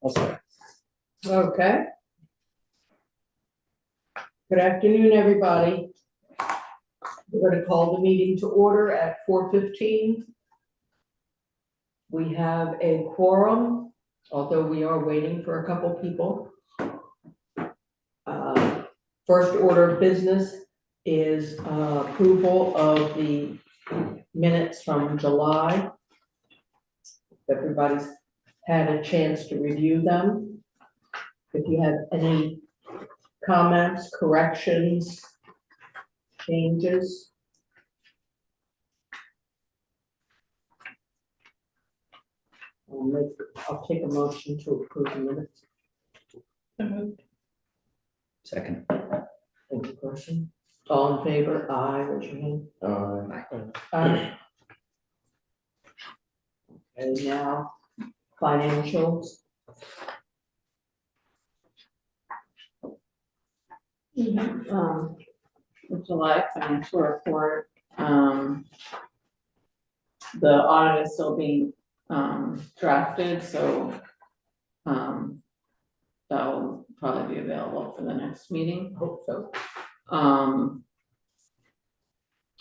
Okay. Good afternoon, everybody. We're going to call the meeting to order at 4:15. We have a quorum, although we are waiting for a couple people. First order of business is approval of the minutes from July. Everybody's had a chance to review them. If you have any comments, corrections, changes. I'll take a motion to approve the minutes. Second. Any question? All in favor? Aye, raise your hand. Aye. And now, financials. The July financial report, the audit is still being drafted, so that will probably be available for the next meeting. Hope so.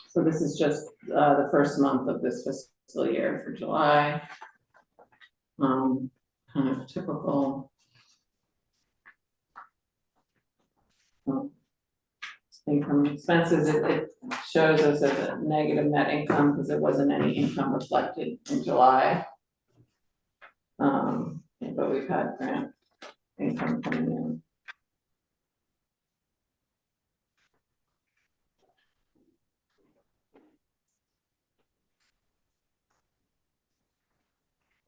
So this is just the first month of this fiscal year for July. Kind of typical. Income and expenses, it shows us as a negative net income because there wasn't any income reflected in July. But we've had grant income coming in.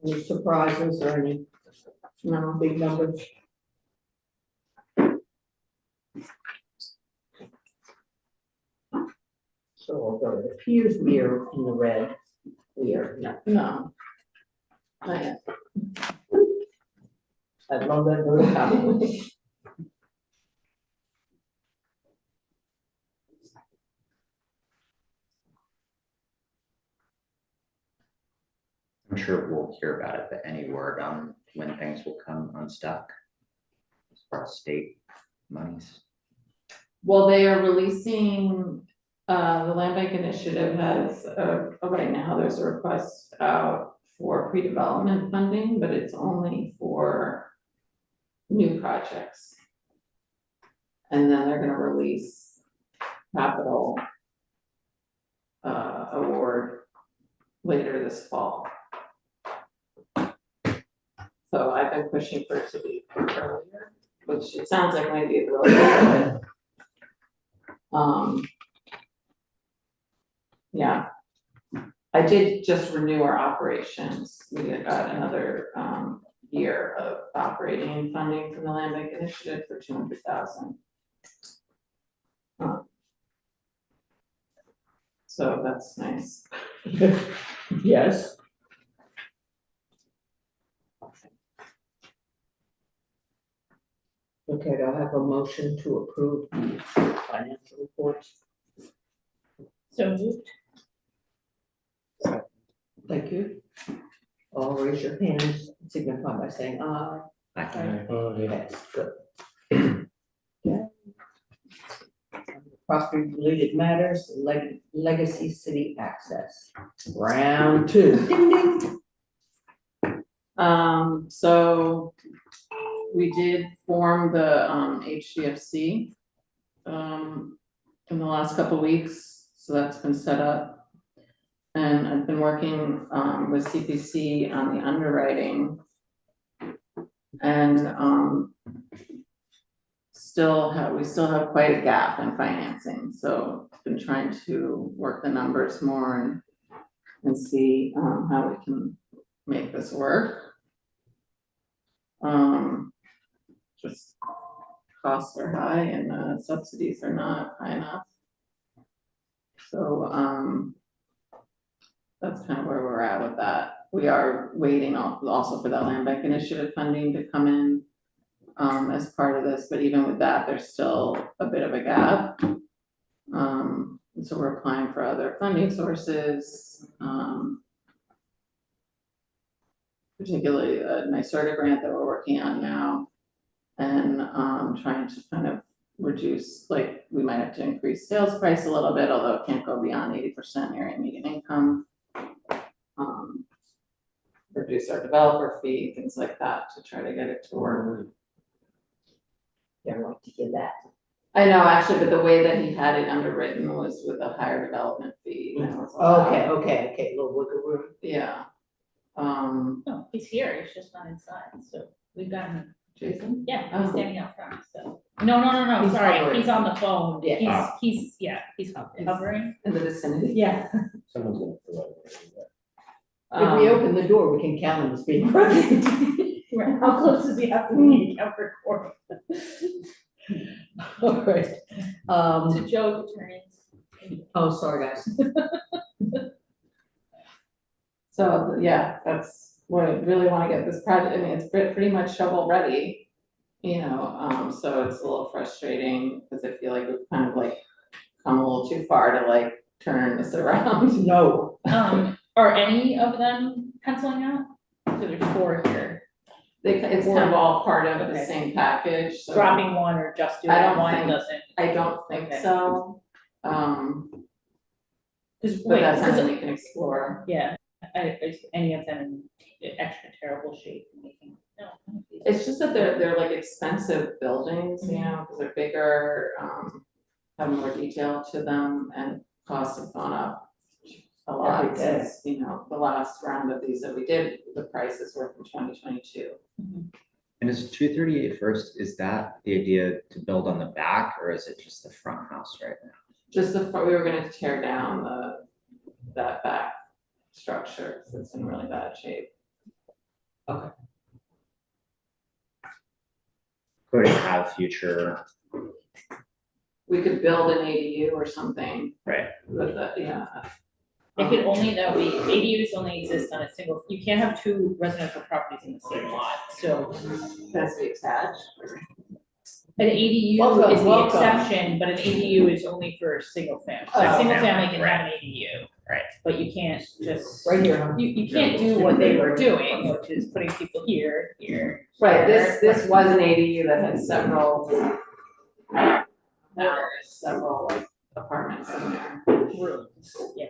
Any surprises or any big numbers? So although it appears we are in the red, we are not. No. Not yet. I'd love that to happen. I'm sure we'll hear about it, but any word on when things will come unstuck as far as state monies? Well, they are releasing, the Land Bank Initiative has, right now, there's a request out for pre-development funding, but it's only for new projects. And then they're gonna release capital award later this fall. So I've been pushing for it to be earlier, which it sounds like maybe it's really good. Yeah, I did just renew our operations. We got another year of operating funding from the Land Bank Initiative for $200,000. So that's nice. Yes. Okay, do I have a motion to approve the financial reports? So moved. Thank you. All raise your hands, signify by saying aye. That's good. Okay. Property related matters, legacy city access. Round two. Ding, ding. So we did form the HDFC in the last couple of weeks, so that's been set up. And I've been working with CPC on the underwriting. And we still have quite a gap in financing, so I've been trying to work the numbers more and see how we can make this work. Just costs are high and subsidies are not high enough. So that's kind of where we're at with that. We are waiting also for that Land Bank Initiative funding to come in as part of this, but even with that, there's still a bit of a gap. So we're applying for other funding sources. particularly a NYSERDA grant that we're working on now. And trying to kind of reduce, like, we might have to increase sales price a little bit, although it can't go beyond 80% area median income. Reduce our developer fee, things like that, to try to get it to work. I'd like to hear that. I know, actually, but the way that he had it underwritten was with a higher development fee than was allowed. Okay, little wiggle room. Yeah. No, he's here, he's just not inside, so we've got him, Jason? yeah, Oh. he's standing out front, so. No, He's sorry, hovering. he's on the phone, Yeah. he's hovering. In the vicinity? Yeah. Someone's gonna throw it. If we open the door, we can count him as being present. How close does he have to be to count for quorum? All right. It's a joke, attorneys. Oh, sorry, guys. So, yeah, that's what I really wanna get this project, I mean, it's pretty much shovel ready. You know, so it's a little frustrating, because I feel like we've kind of like come a little too far to like turn this around. No. Are any of them penciling out? So there's 4 here, It's kind of all part of the Okay. same package, so. dropping one or just doing I don't one think- doesn't. I don't think Okay. so, Cause but wait, that's 'cause something we can explore. yeah, is any of them in extra terrible shape making, no. I don't think It's just that they're like expensive buildings, you know, because they're bigger, have more detail to them, and costs have gone up a lot Every day. since, you know, the last round of these that we did, the prices were from 2022. And is 238 First, is that the idea to build on the back, or is it just the front house right now? Just we were gonna tear down that back structure, 'cause it's in really bad shape. Could it have future, We could build an ADU or something right? with the, yeah. It could only, that would be, ADUs only exist on a single, you can't have 2 residential properties in the same lot, so. That's the attached. An ADU Welcome, is the welcome. exception, but an ADU is only for single family, so Oh, single family, family can right. have an ADU. Right. But you can't just. Right here, huh? You can't do what they were doing, which is putting people here. Right, here. this was an ADU that had several, several like apartments in there. Rooms, yeah.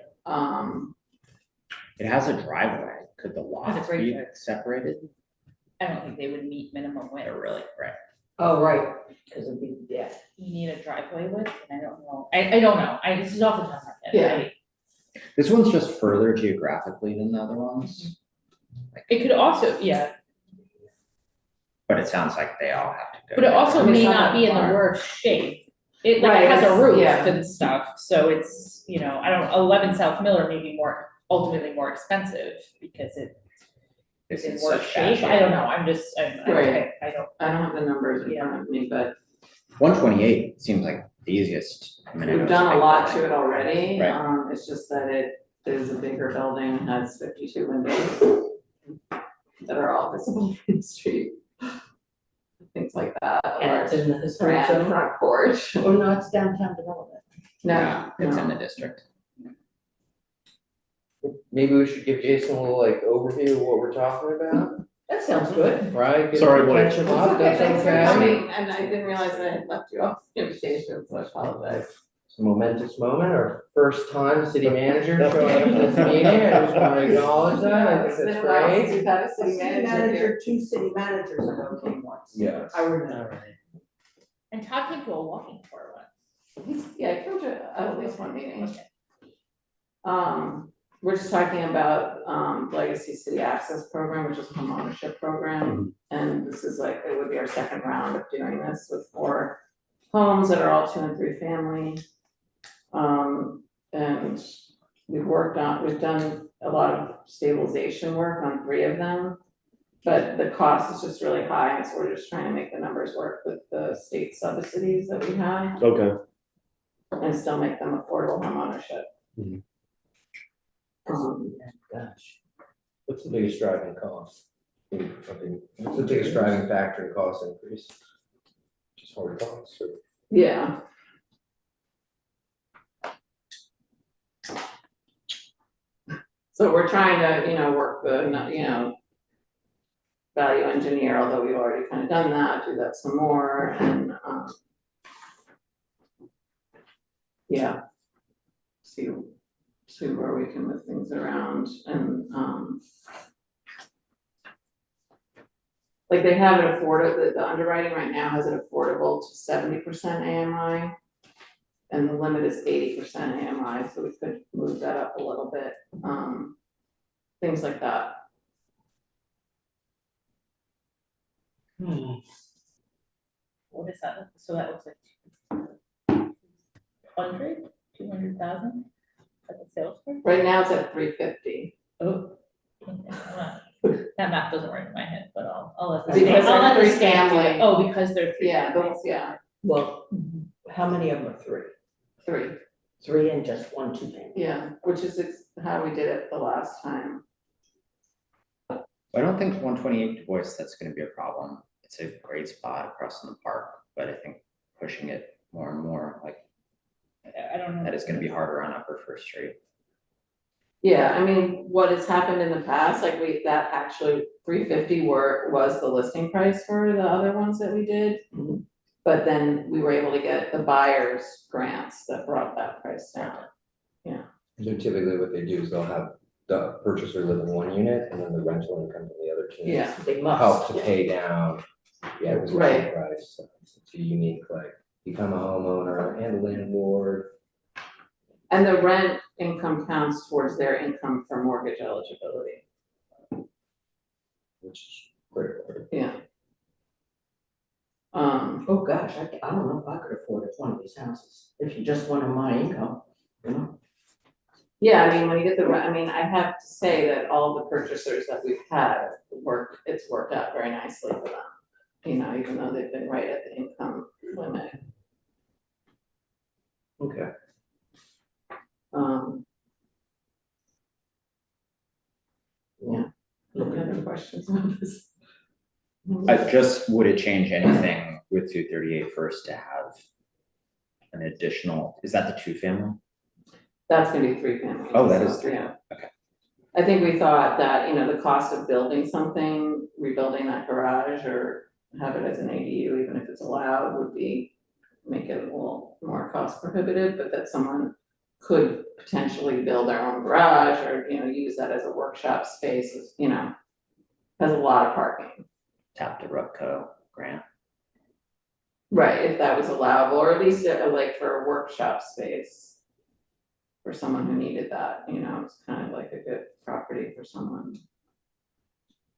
It has a driveway. Could the Has a lots great be driveway. separated? I don't think they would meet minimum width. They're really, right? Oh, right, because it'd be, yeah. You need a driveway width, and I don't know, I don't know, this is off the top of my head. Yeah. This one's just further geographically than the other ones, It could also, yeah, but it sounds like they all have to go. but it also It's may not not that be in the far. worst shape. It like Right, it has a it's- roof yeah. and stuff, so it's, you know, I don't, 11 South Miller may be ultimately more expensive because it's in It's worse such bad shape, I don't know, I'm just, Right. I don't. I don't have the numbers in front of me, but 128 seems like the easiest. I mean, I know we've it's done a big lot building. to it already. Right. It's just that it is a bigger building, has 52 windows that are all visible from the street. Things like that, And or it's in the historic grand zone. front porch. Oh, no, it's downtown development. No, It's no. in the district. Maybe we should give Jason a little like overview of what we're talking about, That sounds good. right? Give Sorry, him- Mike. Catch him It's up, okay, that's thanks for okay. coming, and I didn't realize that I had left you off the invitation, so I apologize. It's a momentous moment, our first time city manager showing up to this meeting, I just wanna acknowledge that, I think It's been that's a while since great. we've had a city manager here. 2 city managers ago came once. Yes. I remember. And Todd came to a walking tour once. Yeah, I come to at least one meeting. Okay. We're just talking about, Legacy City Access Program, which is a home ownership program. And this is like, it would be our second round of doing this with 4 homes that are all 2 and 3 family. And we've done a lot of stabilization work on 3 of them. But the cost is just really high, and so we're just trying to make the numbers work with the state subsidies that we have Okay. and still make them affordable home ownership. Mhm. Gosh. What's the biggest driving cost? What's the biggest driving factor in cost increase? Just hard costs. or- Yeah. So we're trying to, work the, value engineer, although we've already kind of done that, do that some more, and, yeah. See where we can move things around, and, like they have it afforded, the underwriting right now has it affordable to 70% AMI. And the limit is 80% AMI, so we could move that up a little bit, things like that. What is that? So that looks like 200,000 at the sales price? Right now it's at 350. Oh. That math doesn't work in my head, but I'll let this. Because I'll let they're this stand. three-family. Oh, because they're three. Yeah, families. yeah, Well, how many of them are three? 3, Three and just one two-family? yeah, which is how we did it the last time. I don't think 128 Du Bois, that's gonna be a problem. It's a great spot across from the park, but I think pushing it more and more, like, I don't know. that is gonna be harder on Upper First Street. Yeah, I mean, what has happened in the past, like that actually 350 was the listing price for the other ones that we did. Mhm. But then we were able to get the buyer's grants that brought that price down. So typically what they do is they'll have the purchaser live in one unit and then the rental income from the other two units. Yeah. They must. Help to pay down the acquisition Right. price. So it's a unique, like, become a homeowner and a landlord. And the rent income counts towards their income for mortgage eligibility. Which is critical. Yeah. Oh, gosh, I don't know if I could afford one of these houses, if you just wanted my income, you know? Yeah, I mean, when you get the, I mean, I have to say that all the purchasers that we've had it's worked out very nicely for them. You know, even though they've been right at the income limit. Okay. Yeah, any other questions on this? Would it change anything with 238 First to have an additional, is that the two-family? That's gonna be 3 families. Oh, that is so, three, yeah. okay. I think we thought that, you know, the cost of building something, rebuilding that garage or have it as an ADU, even if it's allowed, would make it a little more cost prohibitive, but that someone could potentially build their own garage or, you know, use that as a workshop space, you know, has a lot of parking. Tap the Rupco grant. Right, if that was allowable, or at least like for a workshop space. For someone who needed that, you know, it's kind of like a good property for someone.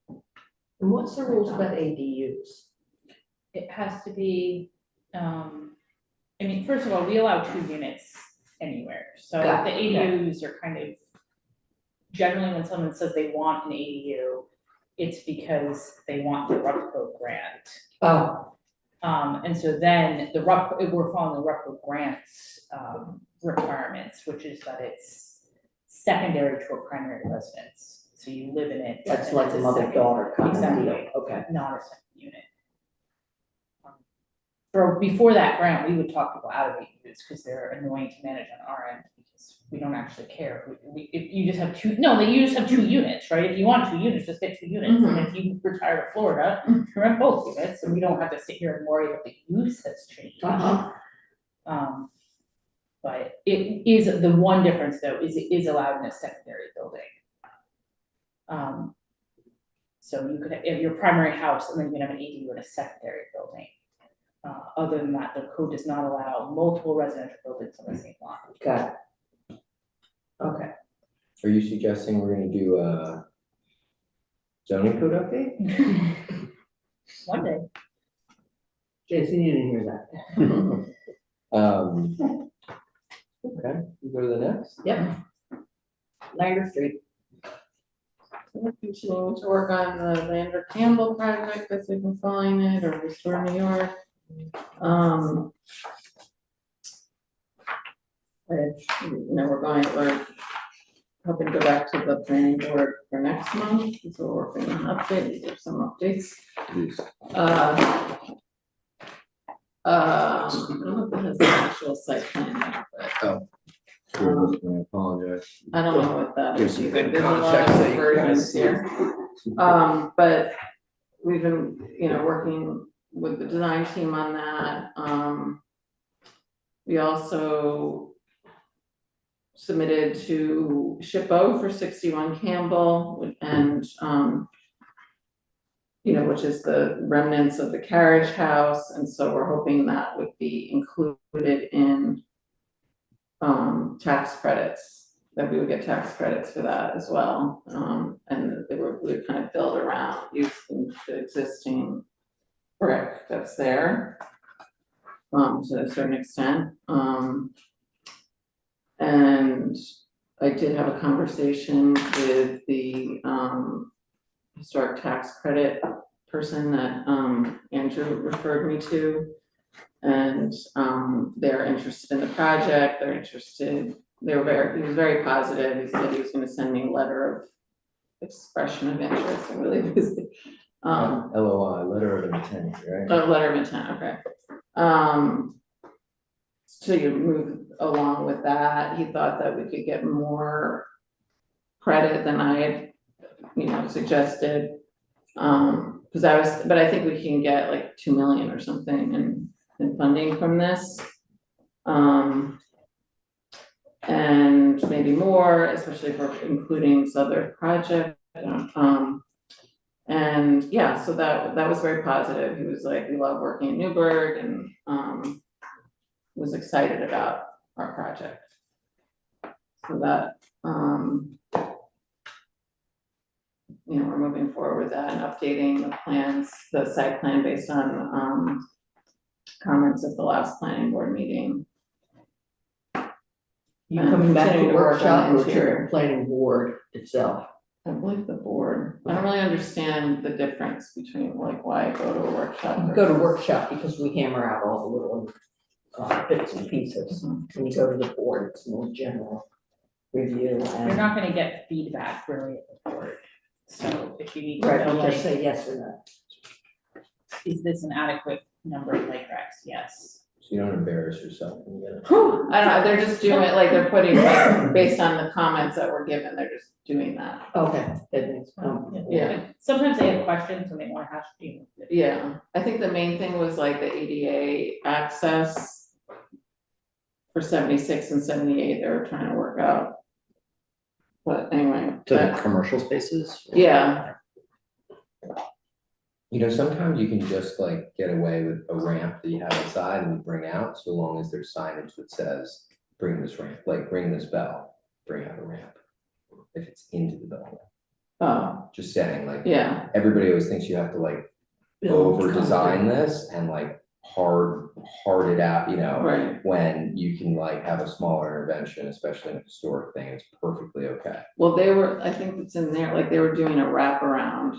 And what's the rules about ADUs? It has to be, I mean, first of all, we allow 2 units anywhere, so Got the it, okay. ADUs are kind of. Generally, when someone says they want an ADU, it's because they want the Rupco grant. Oh, And so then we're following the Rupco grants, requirements, which is that it's secondary to a primary residence, so you live in it. that's and like it's a a mother-daughter kind of Exactly. deal, okay. Not a second unit. Before that grant, we would talk people out of ADUs because they're annoying to manage on our end, because we don't actually care. If you just have you just have 2 units, right? If you want 2 units, just get 2 units, and if you retire to Florida, you rent both units, and we don't have to sit here and worry that the use has changed. Uh-huh. But it is, the one difference though, is it is allowed in a secondary building. So you could have your primary house, and then you can have an ADU in a secondary building. Other than that, the code does not allow multiple residential buildings on the same lot. Got it. Okay. Are you suggesting we're gonna do a zoning code update? One day. Jason, you didn't hear that. Okay, we go to the next. Yep. Langer Street. We're continuing to work on the Lander Campbell project as we've been calling it, or Restore New York. We're hoping to go back to the planning board for next month, because we're working on updates, there's some updates. I don't know if it has the actual site plan yet, but. I apologize. I don't know what that Give is some either, good there's a lot context of that you versions guys- here. But we've been, working with the design team on that. We also submitted to SHPO for 61 Campbell and, which is the remnants of the carriage house, and so we're hoping that would be included in tax credits, that we would get tax credits for that as well. And we would kind of build around using the existing brick that's there, to a certain extent. And I did have a conversation with the historic tax credit person that Andrew referred me to. And they're interested in the project, he was very positive, he said he was gonna send me a letter of expression of interest, and really busy. LOI, letter of intent, right? A letter of intent, okay. So you move along with that, he thought that we could get more credit than I had, suggested. But I think we can get like 2 million or something in funding from this. And maybe more, especially if we're including this other project. And yeah, so that was very positive. He was like, we love working in Newburgh, and was excited about our project. So that, we're moving forward with that and updating the plans, the site plan based on comments at the last planning board meeting. You coming back to Continuing the to work workshop on the or to the interior. planning board itself? I believe the board, I don't really understand the difference between like why I go to a workshop. You go to versus- workshop because we hammer out all the little bits and pieces. When you go to the board, it's more general review You're and. not gonna get feedback really at the board, so if you need to Right, know, you just like, say yes or no. is this an adequate number of bike racks? Yes. So you don't embarrass yourself when you get it. I don't know, they're just doing it, like they're putting, like, based on the comments that were given, they're just doing that. Okay, that makes, Yeah. Sometimes they have questions and they wanna hash, Yeah, I think the main thing was like the ADA access for 76 and 78, they were trying to work out. But anyway, To the that- commercial spaces? yeah, Sometimes you can just like get away with a ramp that you have inside and you bring out, so long as there's signage that says, bring this ramp, like bring this bell, bring out a ramp. If it's into the building, just saying, like, yeah, everybody always thinks you have to like over design this and like hard it out, right. when you can like have a smaller intervention, especially in a historic thing, it's perfectly okay. Well, I think it's in there, like they were doing a wraparound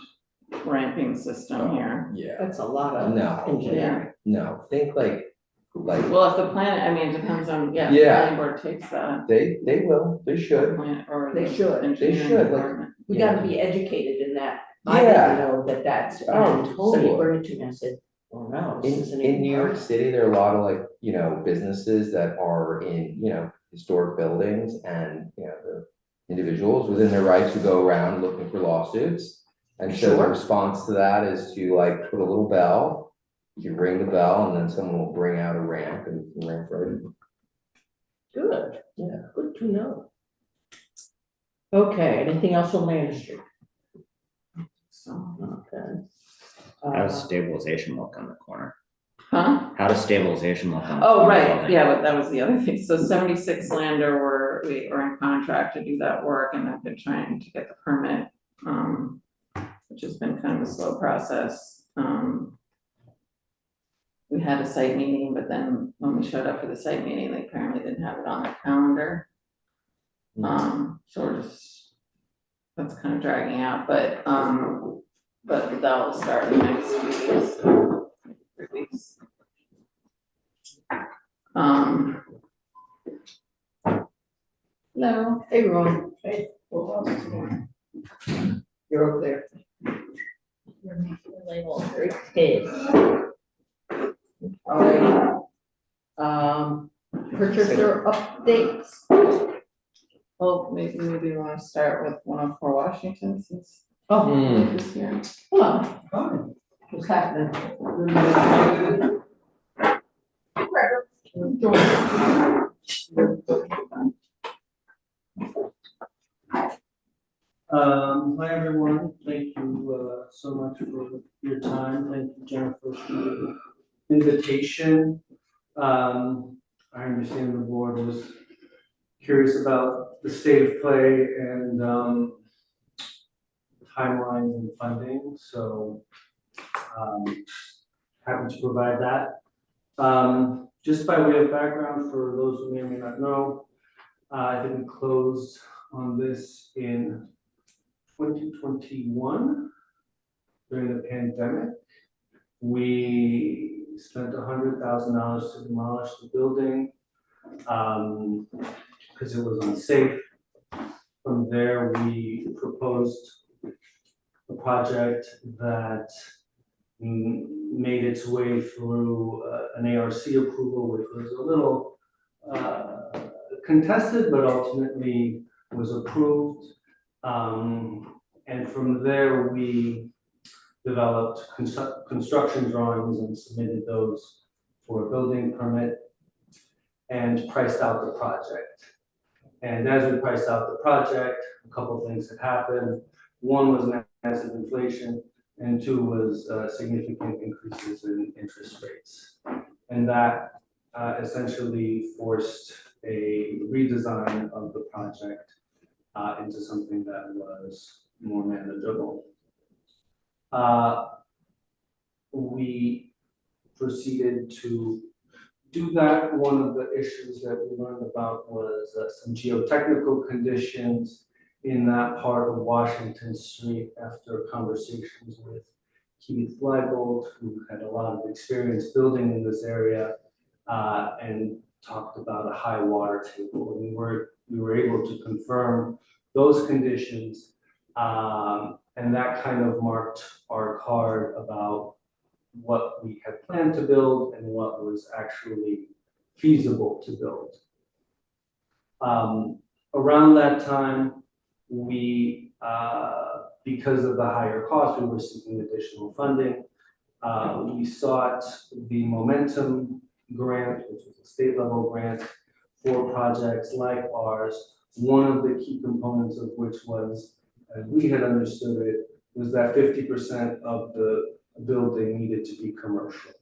ramping system here. Yeah. that's a lot of No, engineering. no, think like, Well, if the plan, it depends on, yeah, the Yeah. planning board takes that. they will, they should. Plan, or They the should. engineering should, like- department. We Yeah. gotta be educated in that. I Yeah. didn't know that that's, Oh, and so you totally. brought it to me, I said, oh no, this isn't In even. New York part." City, there are a lot of like, businesses that are in, historic buildings and, the individuals within their rights to go around looking for lawsuits. And so the Sure. response to that is to like put a little bell, you ring the bell and then someone will bring out a ramp and you can ramp right in. Good, Yeah. good to know. Okay, anything else on Main Street? So, Okay. How does stabilization look on the corner? huh? How does stabilization look on the Oh, corner right, building? yeah, but that was the other thing, so 76 Lander, we were in contract to do that work, and I've been trying to get the permit, which has been kind of a slow process. We had a site meeting, but then when we showed up for the site meeting, they apparently didn't have it on their calendar. So we're just, that's kind of dragging out, but that'll start in the next few weeks, 3 weeks. Hello. Hey, Ron. Hey. You're over there. label. Hey. All right. Purchaser updates. Well, maybe we wanna start with 104 Washington since Oh, this year. well, fine. What's happening? Hi everyone, thank you so much for your time, thank you Jennifer for the invitation. I understand the board was curious about the state of play and timelines and funding, so happy to provide that. Just by way of background, for those who may or may not know, I think we closed on this in 2021 during the pandemic. We spent $100,000 to demolish the building because it was unsafe. From there, we proposed a project that made its way through an ARC approval, which was a little contested, but ultimately was approved. And from there, we developed construction drawings and submitted those for a building permit and priced out the project. And as we priced out the project, a couple of things had happened. One was massive inflation, and two was significant increases in interest rates. And that essentially forced a redesign of the project into something that was more manageable. We proceeded to do that. One of the issues that we learned about was some geotechnical conditions in that part of Washington Street after conversations with Keith Leibold, who had a lot of experience building in this area, and talked about a high water table. And we were able to confirm those conditions, and that kind of marked our card about what we had planned to build and what was actually feasible to build. Around that time, we, because of the higher cost, we were seeking additional funding. We sought the Momentum grant, which was a state level grant for projects like ours. One of the key components of which was, as we had understood it, was that 50% of the building needed to be commercial.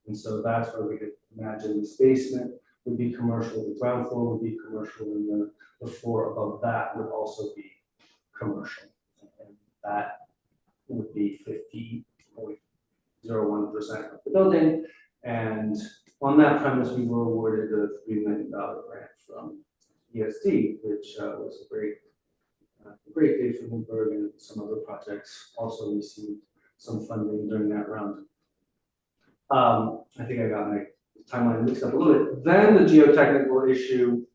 And so that's where we could imagine this basement would be commercial, the ground floor would be commercial, and the floor above that would also be commercial. And that would be 50.01% of the building. And on that premise, we were awarded a $3 million grant from ESD, which was a great day for Newburgh, and some other projects also received some funding during that round. I think I got my timeline mixed up a little bit. Then the geotechnical issue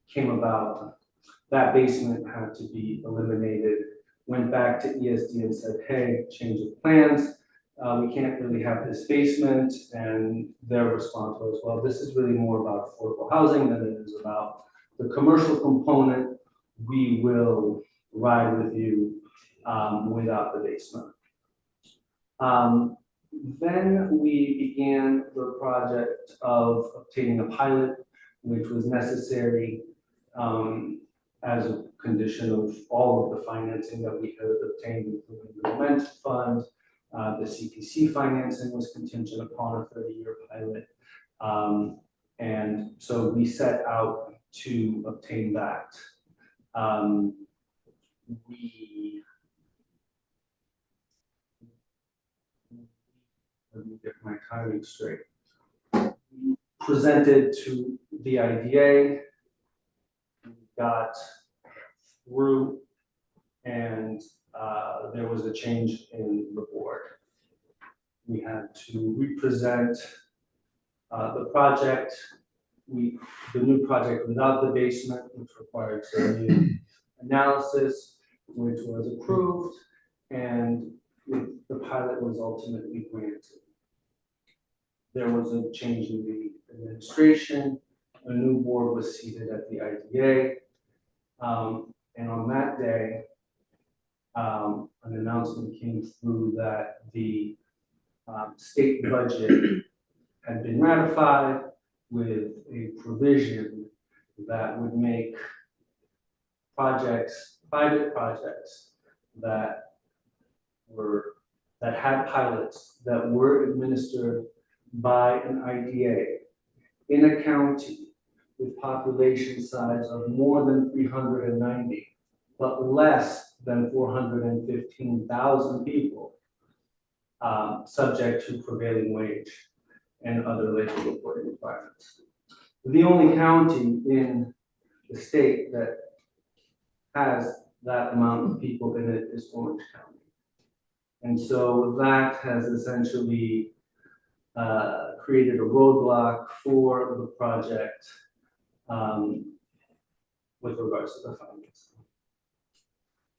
came about. That basement had to be eliminated. Went back to ESD and said, hey, change of plans. We can't really have this basement. And their response was, well, this is really more about affordable housing than it is about the commercial component. We will ride with you without the basement. Then we began the project of obtaining a pilot, which was necessary as a condition of all of the financing that we had obtained, including the Momentum Fund. The CPC financing was contingent upon a 30-year pilot. And so we set out to obtain that. Let me get my timing straight. We presented to the IDA, we got through, and there was a change in the board. We had to represent the project, the new project without the basement, which required some new analysis, which was approved, and the pilot was ultimately granted. There was a change in the administration, a new board was seated at the IDA, and on that day, an announcement came through that the state budget had been ratified with a provision that would make private projects that had pilots that were administered by an IDA in a county with population size of more than 390, but less than 415,000 people, subject to prevailing wage and other labor reporting requirements. The only county in the state that has that amount of people in it is Orange County. And so that has essentially created a roadblock for the project with regards to the financing.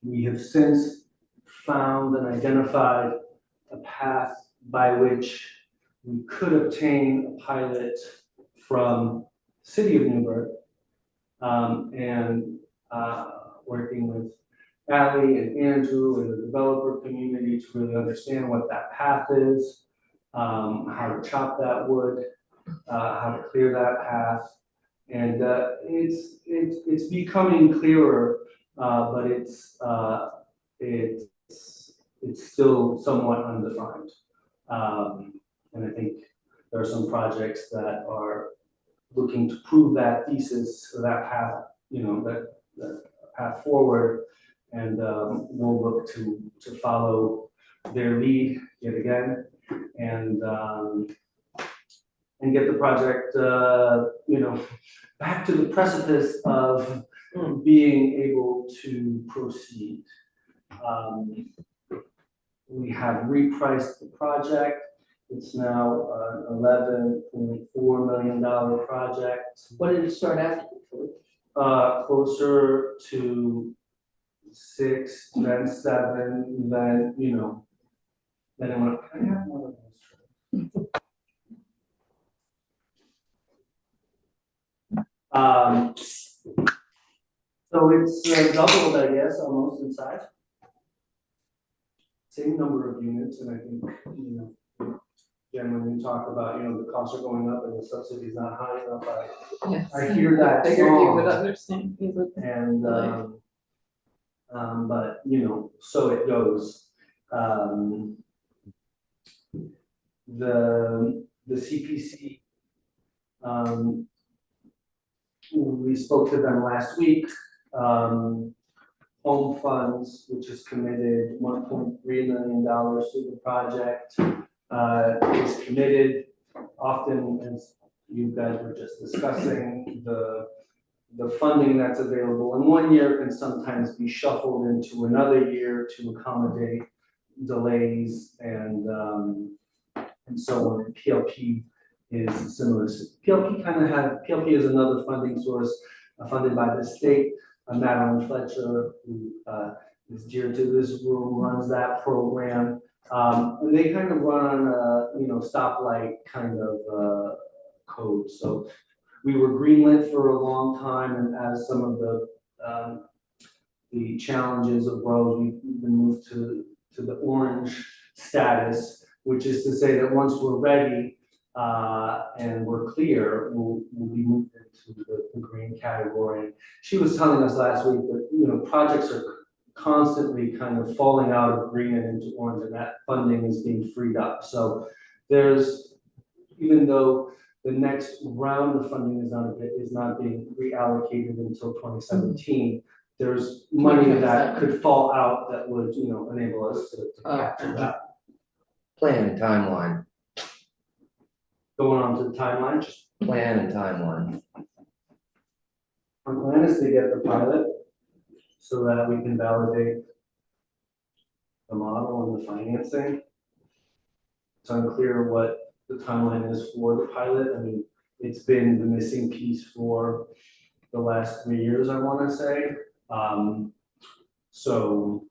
We have since found and identified a path by which we could obtain a pilot from the city of Newburgh, and working with Ally and Andrew and the developer community to really understand what that path is, how to chop that wood, how to clear that path. And it's becoming clearer, but it's still somewhat undefined. And I think there are some projects that are looking to prove that thesis or that path, that path forward. And we'll look to follow their lead yet again, and get the project, back to the precipice of being able to proceed. We have repriced the project. It's now an $11.4 million project. What did it start out? Closer to 6, then 7, then, then it went, I have one of those. So it's doubled, I guess, almost in size. Same number of units, and I think, Jen, when you talk about, the costs are going up and the subsidy is not high enough, Yes. I hear that Figured you would song. understand. You would. And, but, so it goes. The CPC, we spoke to them last week. Home Funds, which is committed $1.3 million to the project, is committed. Often, as you guys were just discussing, the funding that's available in one year can sometimes be shuffled into another year to accommodate delays and so on. And PLP is similar. PLP is another funding source funded by the state. Madeline Fletcher, who is dear to this room, runs that program. And they kind of run on a stoplight kind of code. So we were greenlit for a long time, and as some of the challenges arose, we've been moved to the orange status, which is to say that once we're ready and we're clear, we'll be moved into the green category. She was telling us last week that projects are constantly kind of falling out of green and into orange, and that funding is being freed up. So there's, even though the next round of funding is not being reallocated until 2017, there's money that could fall out that would enable us to capture that. Plan and timeline, Going on to the timeline, just plan and timeline. our plan is to get the pilot so that we can validate the model and the financing. It's unclear what the timeline is for the pilot. I mean, it's been the missing piece for the last 3 years, I want to say. So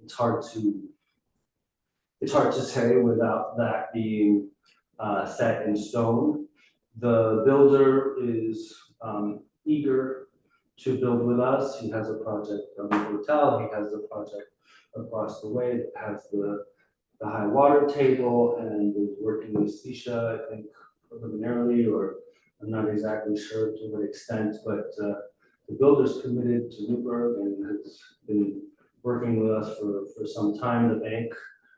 it's hard to say without that being set in stone. The builder is eager to build with us. He has a project on the hotel, he has a project across the way that has the high water table and is working with Sisha, I think preliminarily, or I'm not exactly sure to what extent, but the builder's committed to Newburgh and has been working with us for some time. The bank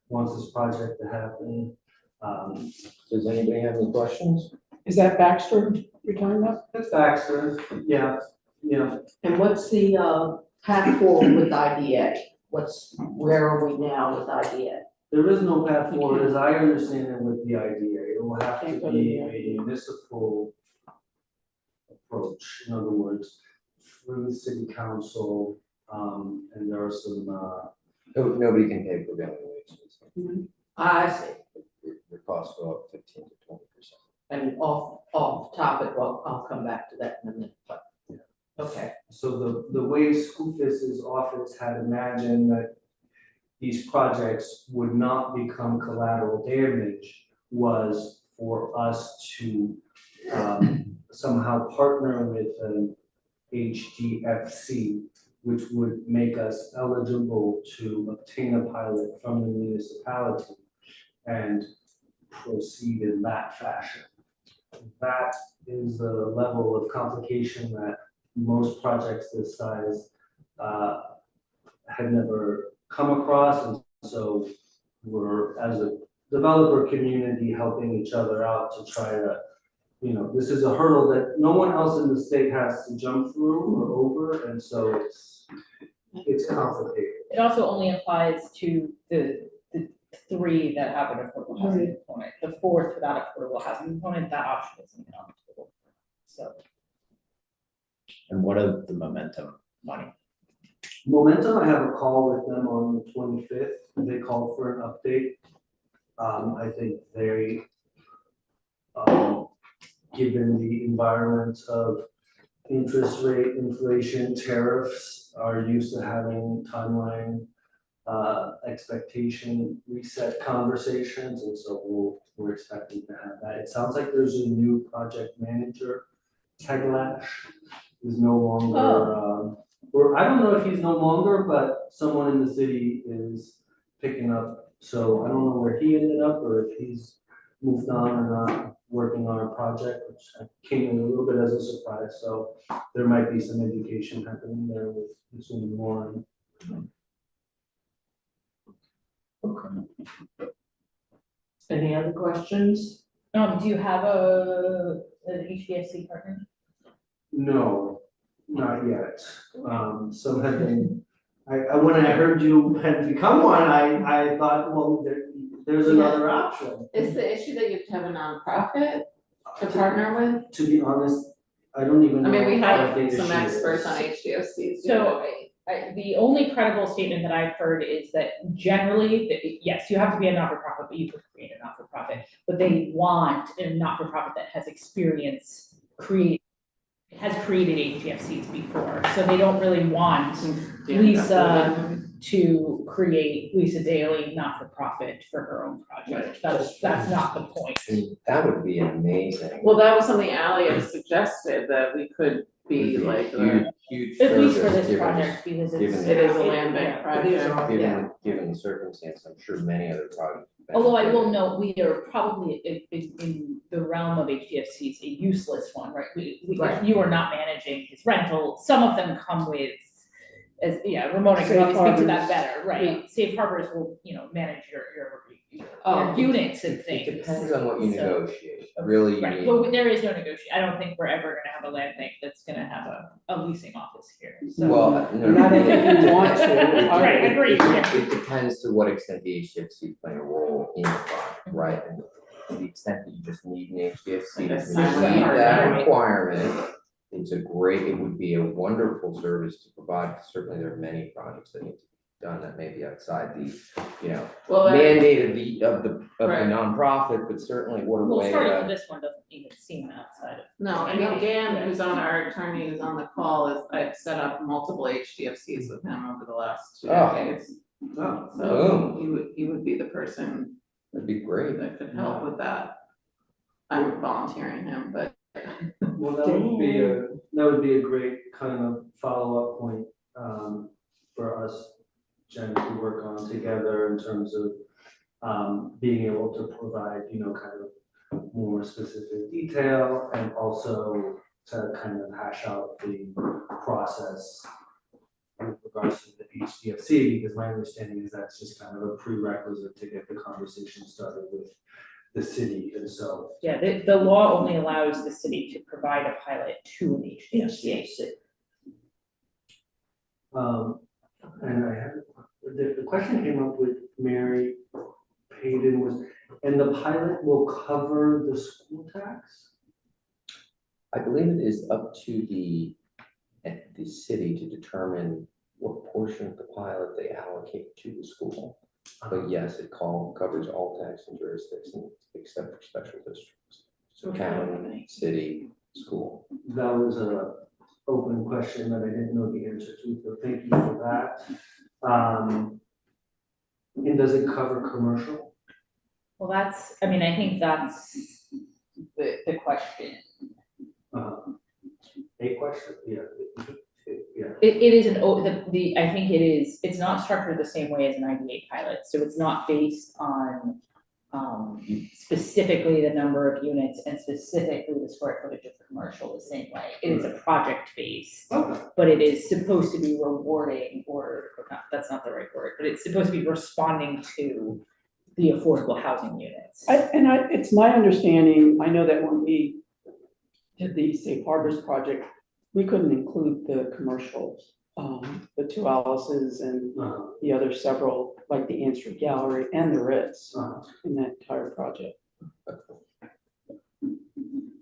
wants this project to happen. Does anybody have any questions? Is that Baxter you're talking about? It's Baxter, yeah, yeah. And what's the path forward with IDA? Where are we now with IDA? There is no path forward, as I understand it, with the idea. It will have to be a municipal approach. In other words, through the city council, and there are some, Nobody can pay prevailing wages. I see. Your costs go up 15 to 20%. And off topic, well, I'll come back to that in a minute, but, okay. so the way Scoofus's office had imagined that these projects would not become collateral damage was for us to somehow partner with an HDFC, which would make us eligible to obtain a pilot from the municipality and proceed in that fashion. That is a level of complication that most projects this size had never come across, and so we're, as a developer community, helping each other out to try to, this is a hurdle that no one else in the state has to jump through or over, and so it's complicated. It also only applies to the three that have an affordable housing component. The fourth without affordable housing component, that option isn't on the table. So. And what of the momentum money? Momentum, I have a call with them on the 25th. They called for an update. I think they, given the environment of interest rate, inflation, tariffs, are used to having timeline expectation reset conversations, and so we're expecting to have that. It sounds like there's a new project manager. Teglash is no longer, or I don't know if he's no longer, but someone in the city is picking up. So I don't know where he ended up or if he's moved on or not working on a project, which came in a little bit as a surprise. So there might be some education happening there with Zoom Warren. Any other questions? Do you have an HDFC partner? No, not yet. Some have been, when I heard you had become one, I thought, well, there's another option. Is the issue that you have to have a nonprofit to partner with? To be honest, I don't even I know. mean, we what have the some issue experts is. on HDFCs. So the only credible statement that I've heard is that generally, yes, you have to be a not-for-profit, but you could create a not-for-profit. But they want a not-for-profit that has experience has created HDFCs before. So they don't really want Lisa to create Lisa Daly not-for-profit for her own project. That's not the point. That would be amazing. Well, that was something Ally had suggested, that we could be like, Huge At least for service this given- project, because it's. given- it is a land bank Yeah. project. Given the circumstance, I'm sure many other projects. Although I will note, we are probably in the realm of HDFCs, a useless one, right? Right. You are not managing his rental, some of them come with, Ramona can Safe probably speak to that harbors. better, right? Yeah. Safe harbors will, manage your Oh. units and things. It depends on what you So- negotiate, really, you Right, need. but there is no negotiation, I don't think we're ever gonna have a land bank that's gonna have a leasing office here, so. Well, no. Not if you want to. Right, agreed, yeah. It depends to what extent the HDFC is playing a role in the project, right? And to the extent that you just need an HDFC to Like a meet silent that partner. requirement, it would be a wonderful service to provide. Certainly, there are many projects that need to be done that may be outside the, Well, mandate of the Right. nonprofit, but certainly what a Well, way starting with to. this one doesn't even seem outside of. no, I mean, Dan, who's on our attorney, who's on the call, I've set up multiple HDFCs with him over the last 2 Oh. decades. Oh, So he would be the person That'd be great. that could help with that. I'm volunteering him, but Well, that would be a great kind of follow-up point, for us, Jen, to work on together in terms of, being able to provide, kind of more specific detail and also to kind of hash out the process with regards to the HDFC, because my understanding is that's just kind of a prerequisite to get the conversation started with the city, and so. Yeah, the law only allows the city to provide a pilot to an HDFC. And I had, the question came up with Mary Payton was, and the pilot will cover the school tax? I believe it is up to the city to determine what portion of the pilot they allocate to the school. But yes, it covers all tax and jurisdictions except for special districts. So county, city, school. That was a open question that I didn't know the answer to, so thank you for that. And does it cover commercial? Well, that's, I mean, I think that's the question. A question, yeah. Yeah. It is I think it's not structured the same way as an IDA pilot, so it's not based on specifically the number of units and specifically the square footage of commercial the same way. It is a project based, Okay. but it is supposed to be rewarding or not, that's not the right word, but it's supposed to be responding to the affordable housing units. It's my understanding, I know that when we did the Safe Harbors project, we couldn't include the commercials, the two Alice's and the other several, like the Ann Street Gallery and the Ritz in that entire project.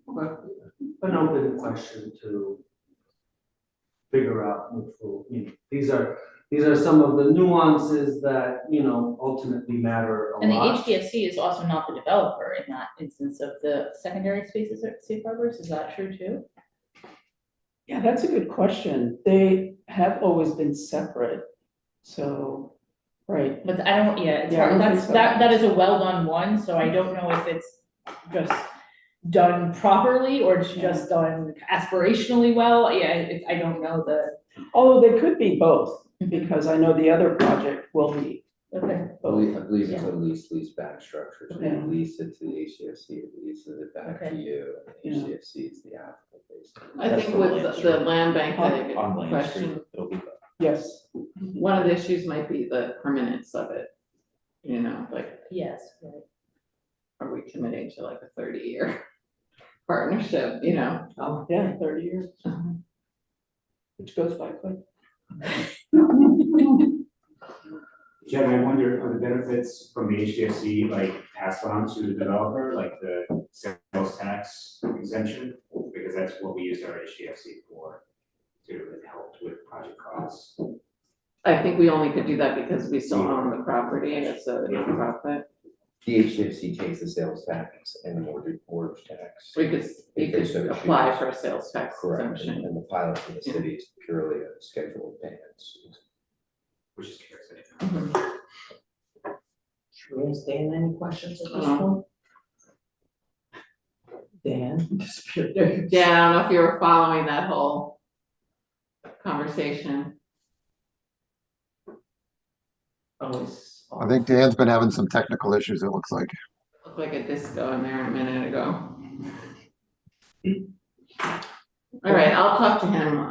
Well, an open question to figure out, which will, these are some of the nuances that, ultimately matter a And the lot. HDFC is also not the developer in that instance of the secondary spaces at Safe Harbors, is that true too? Yeah, that's a good question. They have always been separate, so, right. But I don't, yeah, it's Yeah, I hard, don't that's, think so. that is a well done one, so I don't know if it's just done properly or it's just done aspirationally well, yeah, I don't know Although they could be both, because I know the other project will be okay. both. I believe it's a lease back structure, so Yeah. you lease it to the HDFC, it leases it back to Okay. you, and Yeah. the HDFC is the applicant basically. I think with the land bank, I think On a Land question, Street, it'll be Yes. one of the issues might be the permanence of it. Like, Yes, right. are we committing to like a 30-year partnership, Oh, yeah, 30 years. Which goes by quick. Jen, I wonder, are the benefits from the HDFC like passed on to the developer, like the sales tax exemption? Because that's what we used our HDFC for, to help with project costs. I think we only could do that because we still own the property and it's a nonprofit. The HDFC takes the sales tax and the mortgage tax. We could If they so apply choose. for a sales tax Correct, exemption. and the pilot for the city is purely a schedule of payments. Which is curious. Mhm. Should we ask Dan any questions at this Uh-huh. point? Dan? disappeared. Yeah, I don't know if you were following that whole conversation. Always. I think Dan's been having some technical issues, it looks like. Looked like a disco in there a minute ago. All right, I'll talk to him,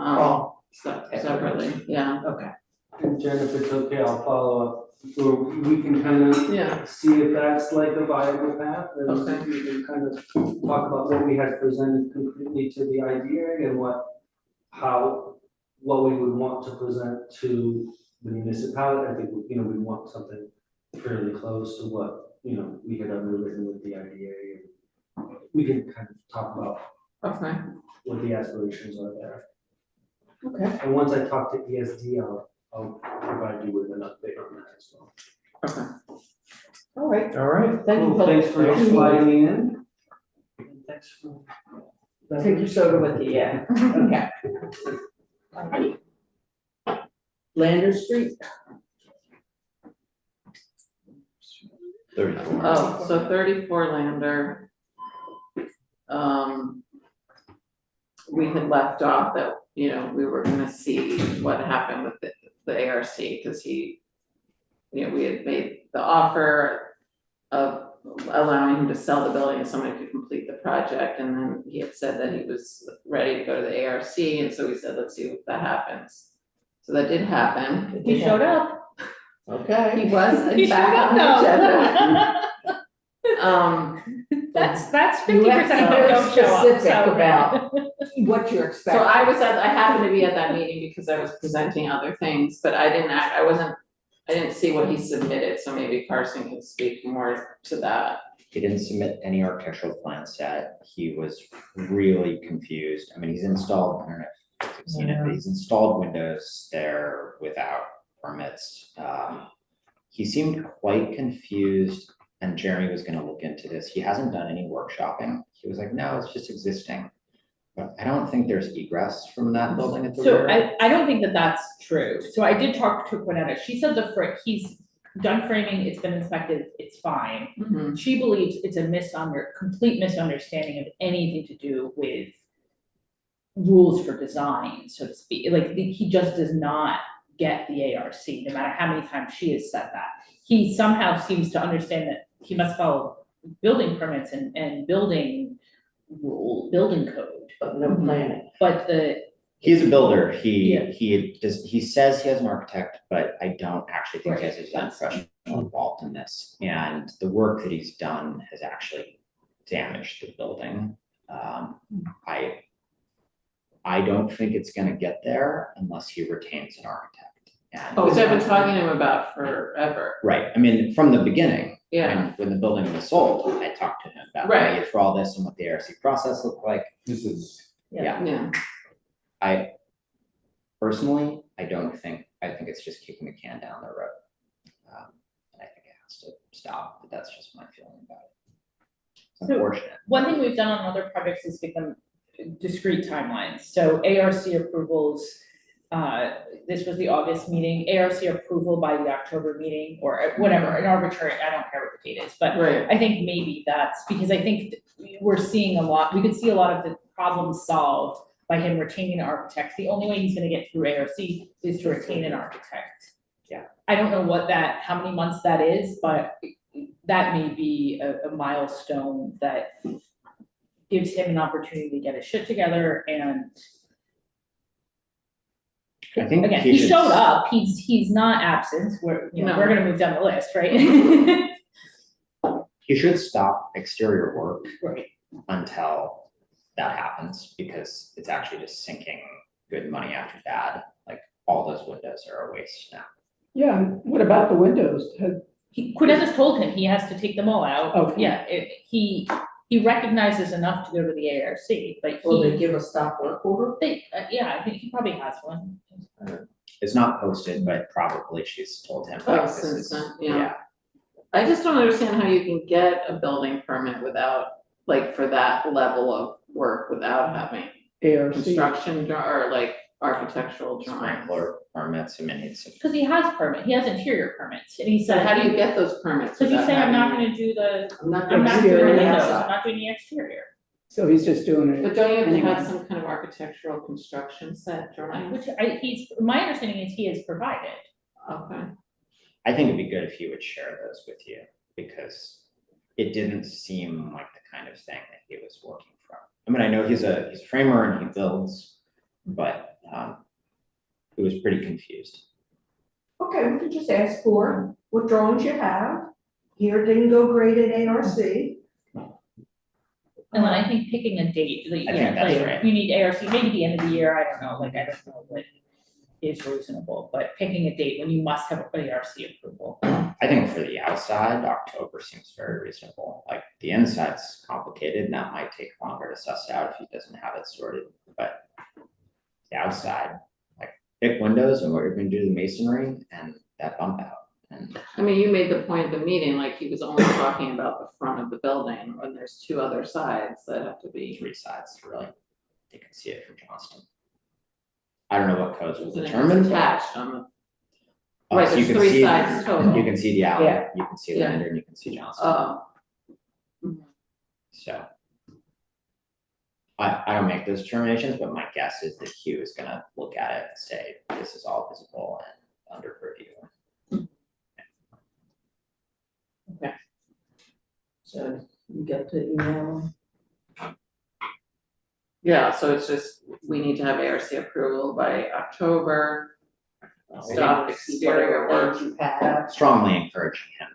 separately, yeah. Okay. And Jen, if it's okay, I'll follow up, or we can kind of Yeah. see if that's like a viable path, and Okay. we can kind of talk about what we had presented concretely to the IDA and what we would want to present to the municipality. I think, we want something fairly close to what, we had underwritten with the IDA. And we can kind of talk about Okay, what the aspirations are there. okay, And once I talk to ESD, I'll provide you with an update on that as well. okay. All right, thank you. Cool, thanks for Thank you. sliding me in. And thanks for. Take your soda with you, yeah. Okay. Lander Street? 34. Oh, so 34 Lander. we had left off that, you know, we were gonna see what happened with the ARC, cause he, you know, we had made the offer of allowing him to sell the building if somebody could complete the project, and then he had said that he was ready to go to the ARC, and so we said, let's see if that happens. So that did happen. He showed up. Okay. He was He in showed fact up on the though. agenda. That's You 50% have of to be them very don't show up, specific so. about what you're So expecting. I happened to be at that meeting because I was presenting other things, but I didn't see what he submitted, so maybe Carson can speak more to that. He didn't submit any architectural plan set. He was really confused. I mean, he's installed, I don't know if you've seen it, but he's installed windows there without permits. He seemed quite confused, and Jeremy was gonna look into this. He hasn't done any workshopping. He was like, no, it's just existing. But I don't think there's egress from that building at the So rear. I don't think that that's true. So I did talk to Quinetta. She said he's done framing, it's been inspected, it's fine. Mhm. She believes it's a complete misunderstanding of anything to do with rules for design, so to speak. Like, he just does not get the ARC, no matter how many times she has said that. He somehow seems to understand that he must follow building permits and building code. But no planning. But He's a builder. Yeah. He says he has an architect, but I don't actually think he has a design Right. professional involved in this. And the work that he's done has actually damaged the building. I don't think it's gonna get there unless he retains an architect. And Which I've been talking to him about forever. right, I mean, from the beginning, Yeah, when the building was sold, I talked to him about Right. the need for all this and what the ARC process looked like. This is, Yeah, yeah. I personally, I think it's just kicking the can down the road. And I think it has to stop, but that's just my feeling about it. It's So, unfortunate. one thing we've done on other projects is give them discrete timelines. So ARC approvals, this was the August meeting, ARC approval by the October meeting, or whatever, an arbitrary, I don't care what the date is, but Right. I think maybe that's, because I think we're seeing we could see a lot of the problems solved by him retaining an architect. The only way he's gonna get through ARC is to retain an architect. Yeah. I don't know how many months that is, but that may be a milestone that gives him an opportunity to get his shit together, and I think again, he he should showed up, he's not absent, we're No. gonna move down the list, right? He should stop exterior work Right. until that happens, because it's actually just sinking good money after bad. Like, all those windows are a waste now. Yeah, what about the windows? Quinetta's told him he has to take them all out. Okay. Yeah, he recognizes enough to go to the ARC, but Will they give a stop work order? yeah, I think he probably has one. It's not posted, but probably she's told him, Oh, like, this since is, then, yeah. I just don't understand how you can get a building permit without, like, for that level of work without having ARC. construction or like architectural drawings. sprinkler permits, I mean, it's. Cause he has interior permits, and he So said. how do you get those permits? Cause you without say, I'm not having- gonna do I'm not I'm gonna not see doing it the on the windows, outside. I'm not doing the exterior, So he's just doing it. But don't you have to have Anyway. some kind of architectural construction set drawing? which my understanding is he has provided. Okay, I think it'd be good if he would share those with you, because it didn't seem like the kind of thing that he was working from. I mean, I know he's a framer and he builds, but he was pretty confused. Okay, we can just ask for what drawings you have. Here didn't go great at ARC. And then I think picking a date, I think that's like, right. you need ARC, maybe the end of the year, I don't know what is reasonable, but picking a date when you must have ARC approval. I think for the outside, October seems very reasonable. Like, the inside's complicated and that might take longer to suss out if he doesn't have it sorted, but the outside, like, pick windows and what you're gonna do to the masonry and that bump out. And I mean, you made the point at the meeting, like he was only talking about the front of the building, when there's two other sides that have to be. three sides, really, you can see it from Johnston. I don't know what codes will And it's determine. but- attached on the, Oh, right, so you there's can three see- sides total. You can see the alley, Yeah. you can see Yeah. Lander, and you can see Johnston, Oh. so. I don't make those determinations, but my guess is that Hugh is gonna look at it and say, this is all visible and under review. So you get to email. Yeah, so it's just, we need to have ARC approval by October. Stop exterior work. You have. Strongly encouraging him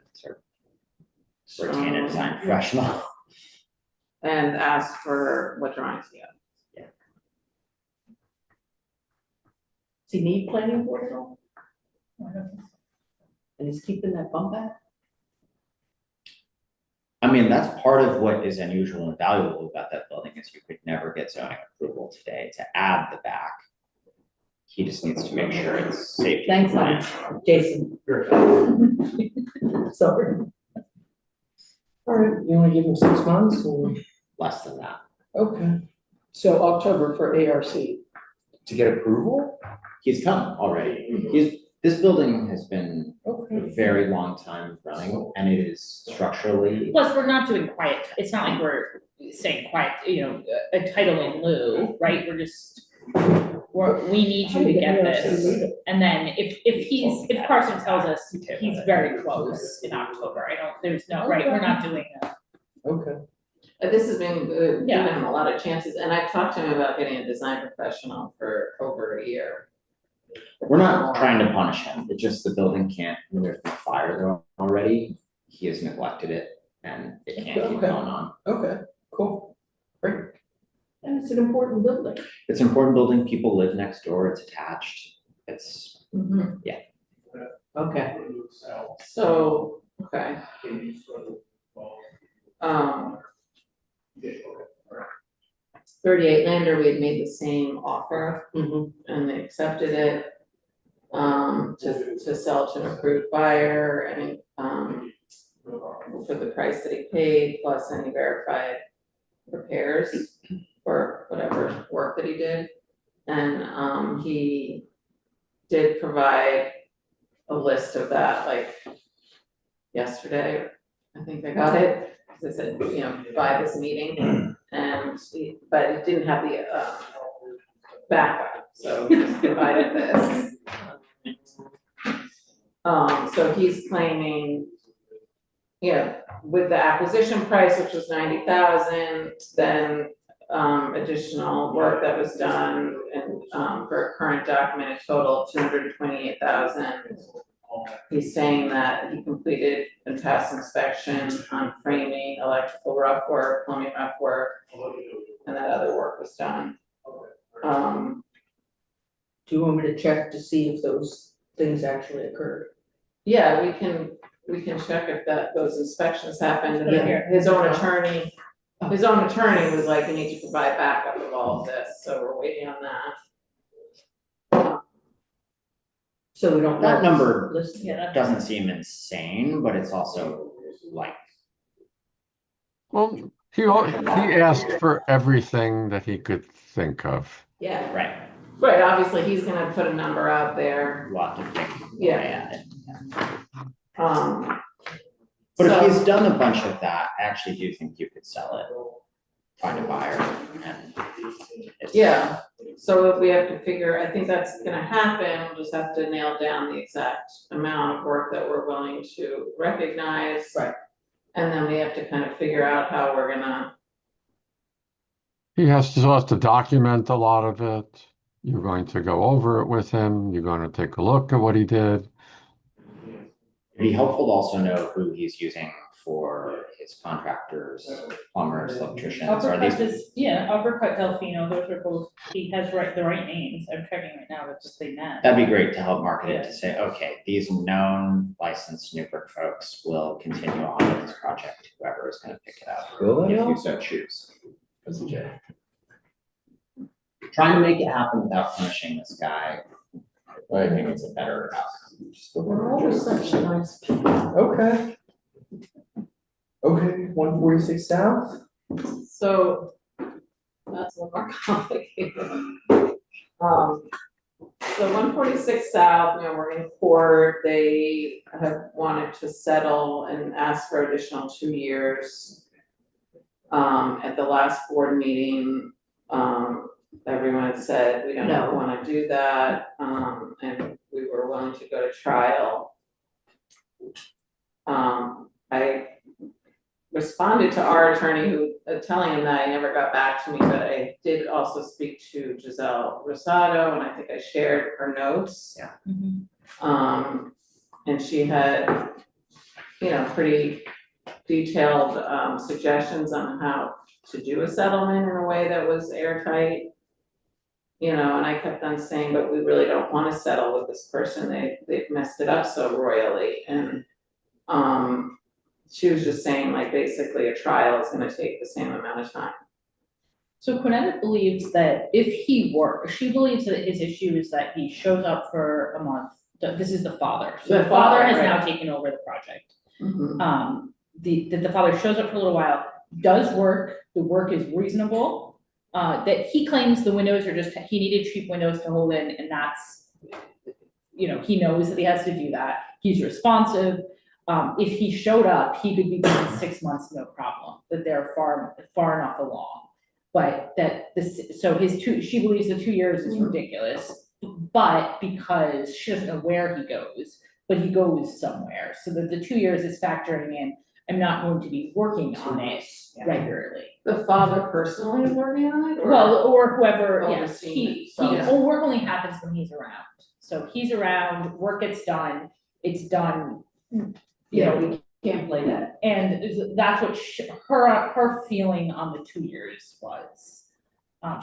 to retain a design professional. And ask for what drawings he has. Does he need planning board at all? And he's keeping that bump back? I mean, that's part of what is unusual and valuable about that building is you could never get zoning approval today to add the back. He just needs to make sure it's safe. Thanks, Jason. Sorry. All right, you wanna give him 6 months or? Less than that. Okay. So October for ARC. To get approval, he's come already. This building has been a very long time running and it is structurally. Plus, we're not doing quiet, it's not like we're saying quiet, a title in lieu, right? We need you to get this. And then if Carson tells us he's very close in October, we're not doing that. Okay. This has been, giving Yeah. him a lot of chances, and I've talked to him about getting a design professional for over a year. We're not trying to punish him, it's just the building can't, there's been a fire there already, he has neglected it and it can't keep Okay. going on. Okay, cool, great. And it's an important building. It's an important building, people live next door, it's attached, it's, Okay. So, okay. 38 Lander, we had made the same offer and they accepted it. To sell to an approved buyer and, for the price that he paid, plus any verified repairs or whatever work that he did. And, he did provide a list of that, like, yesterday. I think I got it, because I said, by this meeting, but it didn't have the, backup, so he just provided this. So he's claiming, with the acquisition price, which was 90,000, then, additional work that was done and, for a current documented total of 228,000. He's saying that he completed and passed inspection on framing, electrical rough work, plumbing rough work, and that other work was done. Do you want me to check to see if those things actually occurred? Yeah, we can check if those inspections happened, and then Here. his own attorney was like, you need to provide backup of all of this, so we're waiting on that. So we don't know. That number Listen. doesn't seem insane, but it's also like, Well, he asked for everything that he could think of. Yeah, right, obviously, he's gonna put a number out there, we'll have to think. Yeah. at it. So- But if he's done a bunch of that, I actually do think you could sell it, find a buyer and it's. Yeah, so we have to figure, I think that's gonna happen, we'll just have to nail down the exact amount of work that we're willing to recognize. Right. And then we have to kind of figure out how we're gonna, He has to document a lot of it. You're going to go over it with him. You're going to take a look at what he did. It'd be helpful to also know who he's using for his contractors, plumbers, electricians, are Uppercut these? Uppercut Delfino, those are both, he has the right names, I'm checking right now, it's just they met. That'd be great to help market it, to say, okay, these known licensed Newburgh folks will continue on with this project, whoever is gonna pick it up, Will they if you all? so choose. Trying to make it happen without punishing this guy, I think it's a better outcome. They're always such nice people. Okay. Okay, 146 South? so that's a little more complicated. So 146 South, we're in court, they have wanted to settle and ask for additional 2 years. At the last board meeting, Everyone said, we don't No. wanna do that, and we were willing to go to trial. I responded to our attorney who, telling him that I never got back to me, but I did also speak to Giselle Rosado, and I think I shared her notes. Yeah. And she had, pretty detailed, suggestions on how to do a settlement in a way that was airtight. And I kept on saying, but we really don't wanna settle with this person, they've messed it up so royally, and, she was just saying, like, basically a trial is gonna take the same amount of time. So Quinetta believes that she believes that his issue is that he shows up for a month, this is the father, so The the father father, has right. now taken over the project. Mhm. The father shows up for a little while, does work, the work is reasonable. That he claims the windows are just, he needed cheap windows to hold in, and that's, he knows that he has to do that, he's responsive. If he showed up, he could be done in 6 months, no problem, that they're far enough along. But she believes the 2 years is ridiculous, but because she doesn't know where he goes, but he goes somewhere, so that the 2 years is factoring in, I'm not going to be working on it regularly. The father personally is working on it, or? Well, or whoever, yes, Overseeing work only happens when he's around, so he's around, work gets done, it's done. We can't play that. And that's what her feeling on the 2 years was.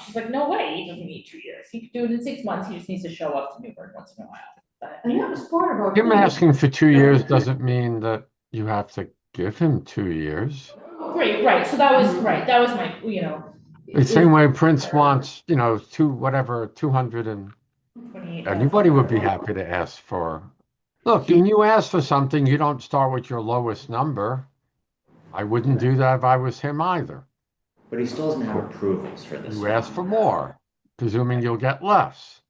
She's like, no way, he doesn't need 2 years, he could do it in 6 months, he just needs to show up to Newburgh once in a while. But, And that was part of our. Him asking for 2 years doesn't mean that you have to give him 2 years. right, so that was, that was my, The same way Prince wants, 200 and 28. anybody would be happy to ask for. Look, when you ask for something, you don't start with your lowest number. I wouldn't do that if I was him either. But he still doesn't have approvals for this You one. ask for more, presuming you'll get less.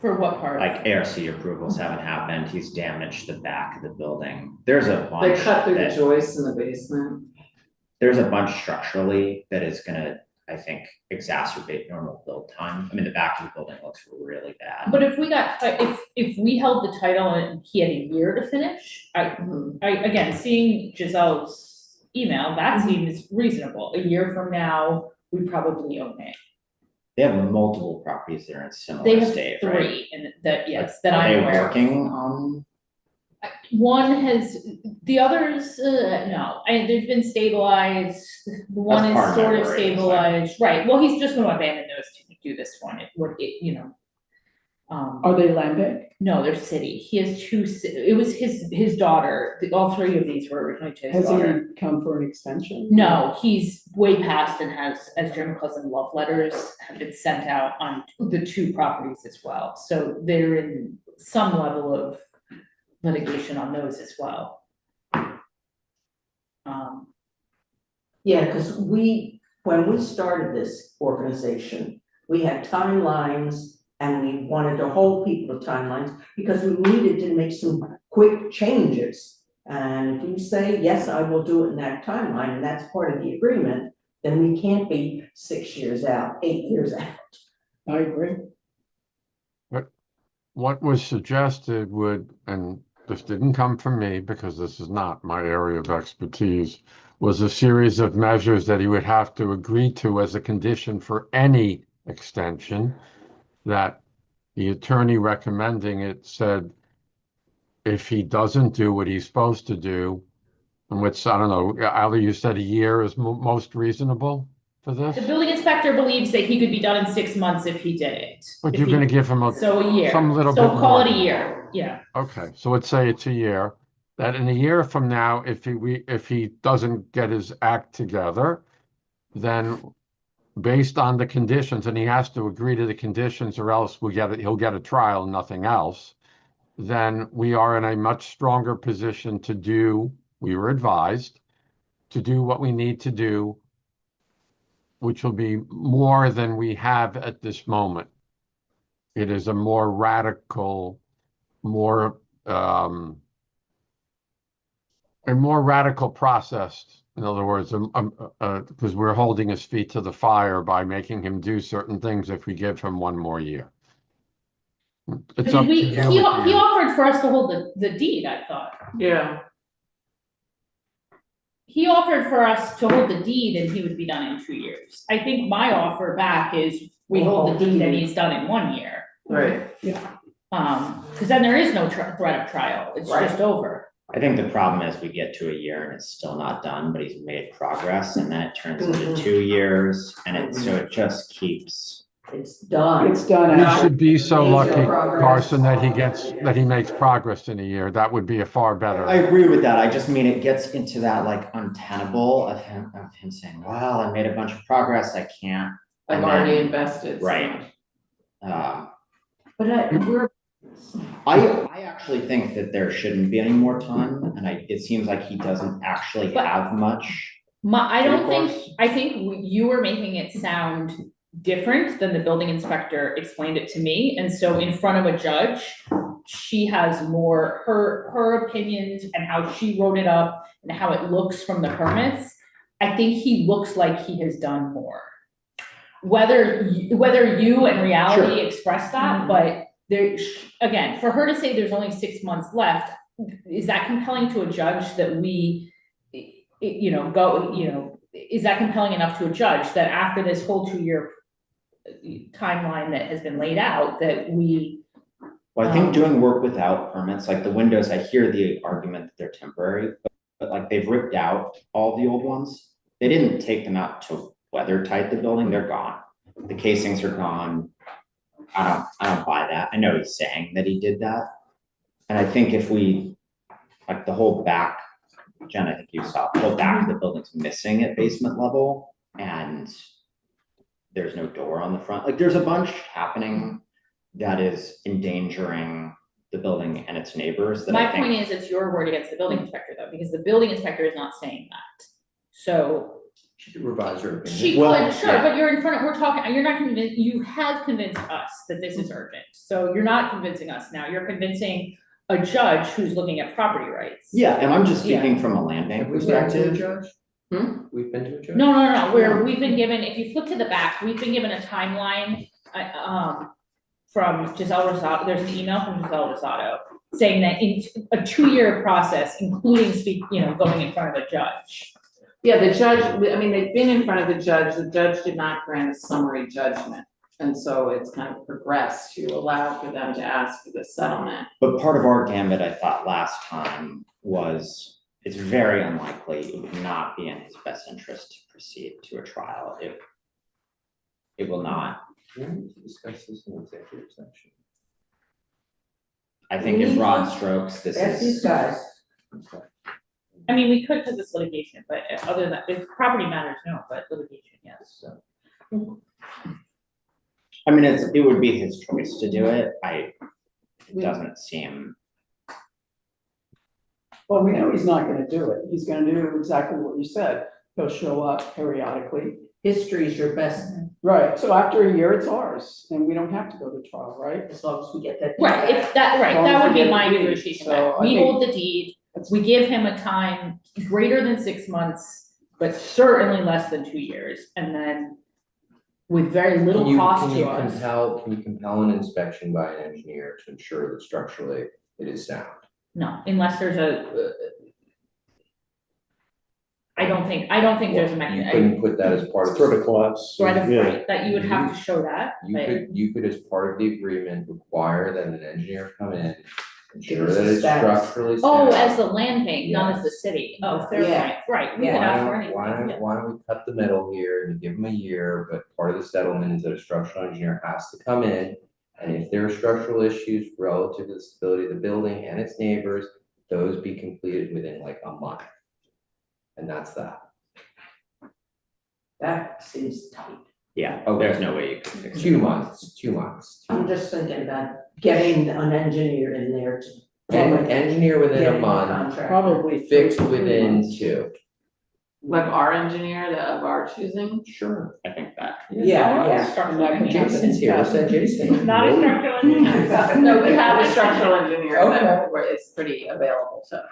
For what part? Like ARC approvals haven't happened, he's damaged the back of the building. There's a They bunch cut through the that, joists in the basement. there's a bunch structurally that is gonna, I think, exacerbate normal build time. I mean, the back of the building looks really bad. But if we held the title and he had a year to finish, again, seeing Giselle's email, that seems reasonable. A year from now, we probably own it. They have multiple properties that are in They similar have state, right? 3, and that, yes, that Are I'm they aware of. working on? One has, the others, no, they've been stabilized, the one That's part is of my sort of worry, it's like- stabilized, right, well, he's just gonna abandon those to do this one, Are they land bank? no, they're city, he has 2, it was his daughter, all 3 of these were originally to his Has daughter. he come for an extension? No, he's way past and has, as Jim calls them, love letters have been sent out on the 2 properties as well, so they're in some level of litigation on those as well. Yeah, because when we started this organization, we had timelines and we wanted to hold people to timelines because we needed to make some quick changes. And if you say, yes, I will do it in that timeline, and that's part of the agreement, then we can't be 6 years out, 8 years out. I agree. What was suggested and this didn't come from me because this is not my area of expertise, was a series of measures that he would have to agree to as a condition for any extension, that the attorney recommending it said if he doesn't do what he's supposed to do, and which, I don't know, Ali, you said a year is most reasonable for The this? building inspector believes that he could be done in 6 months if he did it. But If you're he- gonna give him So a year, some little so bit call more it a than year, yeah. Okay, so let's say it's a year, that in a year from now, if he doesn't get his act together, then based on the conditions, and he has to agree to the conditions or else he'll get a trial and nothing else, then we are in a much stronger position we were advised, to do what we need to do, which will be more than we have at this moment. It is a more radical, more a more radical process. In other words, because we're holding his feet to the fire by making him do certain things if we give him one more year. It's up to He you. at the end. offered for us to hold the deed, I thought. Yeah. He offered for us to hold the deed and he would be done in 2 years. I think my offer back is we hold the deed and he's done in 1 year. Right. Cause then there is no threat of trial, it's Right. just over. I think the problem is we get to a year and it's still not done, but he's made progress and then it turns into 2 years and so it just keeps. It's done. It's done We after. should be so Major lucky, progress. Carson, that he makes progress in a year. That would be a far I better. agree with that. I just mean it gets into that like untenable of him saying, well, I made a bunch of progress, I can't. I've And already then- invested. so Right. much. But I actually think that there shouldn't be any more time, and it seems like he doesn't actually But- have much. I don't think, recourse. I think you were making it sound different than the building inspector explained it to me, and so in front of a judge, she has more, her opinions and how she wrote it up and how it looks from the permits. I think he looks like he has done more. Whether you in reality express that, but there, again, for her to say there's only 6 months left, is that compelling to a judge that we, is that compelling enough to a judge that after this whole 2-year timeline that has been laid out, that we. Well, I think doing work without permits, like the windows, I hear the argument that they're temporary, but like they've ripped out all the old ones. They didn't take them out to weather tight the building, they're gone. The casings are gone. I don't buy that. I know he's saying that he did that. And I think if we, like the whole back, Jen, I think you saw, the whole back of the building's missing at basement level and there's no door on the front. Like there's a bunch happening that is endangering the building and its neighbors that My I think. point is, it's your word against the building inspector though, because the building inspector is not saying that. So She could revise her opinion. she Well, could, sure, yeah. but you're in front of, we're talking, you're not convinced, you have convinced us that this is urgent. So you're not convincing us now, you're convincing a judge who's looking at property rights. Yeah, and I'm just Yeah. speaking from a land bank Have we been to a perspective. judge? Hmm? We've been to a judge? No, we've been given, if you flip to the back, we've been given a timeline, from Giselle Rosado, there's an email from Giselle Rosado saying that in a 2-year process, including going in front of a judge. Yeah, the judge, I mean, they've been in front of the judge did not grant a summary judgment. And so it's kind of progressed to allow for them to ask for the settlement. But part of our gambit, I thought last time, was it's very unlikely it would not be in his best interest to proceed to a trial. It will not. We need to discuss this in executive session. I think in broad strokes, this Ask these is. guys. I mean, we could because it's litigation, but other than, if property matters, no, but litigation, yes, so. I mean, it would be his choice to do it. It doesn't seem. Well, we know he's not gonna do it. He's gonna do exactly what you said. He'll show up periodically. History's your best, Right, so after a year, it's ours, and we don't have to go to trial, right? as long as we get that. Right, if that, right, As long as that would we be get my the deed, negotiation, so back. I We think- hold the deed, we give him a time greater than 6 months, but certainly less than 2 years, and then with very little cost to us. Can you compel an inspection by an engineer to ensure that structurally it is sound? No, unless there's I don't think there's a You mechanism, couldn't put that as part of. For the class. Yeah. that you would have to show that, but. You could, as part of the agreement, require that an engineer come in, Give ensure us that the it's status. structurally Oh, sound. as the land bank, not as the city, oh, fair Yeah. point, right, we Yeah. could ask for Why anything, don't, yeah. why don't we cut the middle here and give them a year, but part of the settlement is that a structural engineer has to come in. And if there are structural issues relative to the stability of the building and its neighbors, those be completed within like a month. And that's that. That seems tight. Yeah, there's no way you can fix it. 2 months. I'm just thinking about getting an engineer in there to. Engineer within a Getting the month, contract. Probably. fixed 3 within months. 2. like our engineer that of our choosing? Sure, I think that. Yeah. Structural And that engineer. Jason's here, we'll send Jason. Not a structural engineer. No, we have a structural engineer Okay. that where it's pretty available to,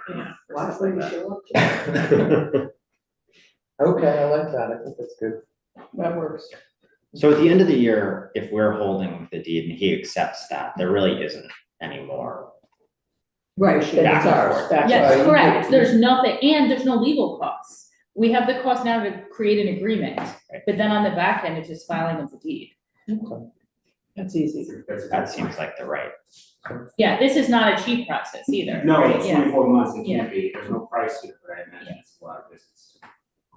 Why versus would like you that. show up? Okay, I like that, I think that's good. That works. So at the end of the year, if we're holding the deed and he accepts that, there really isn't any more. Right, Back that's and ours, forth. that's Yes, you correct, get- there's nothing, and there's no legal costs. We have the cost now to create an agreement, but then on the back end, it's just filing of the deed. That's easy. That seems like the right. Yeah, this is not a cheap process either, No, right? it's Yeah. 24 months, it Yeah. can't be, there's no price here, but I imagine it's a lot of business.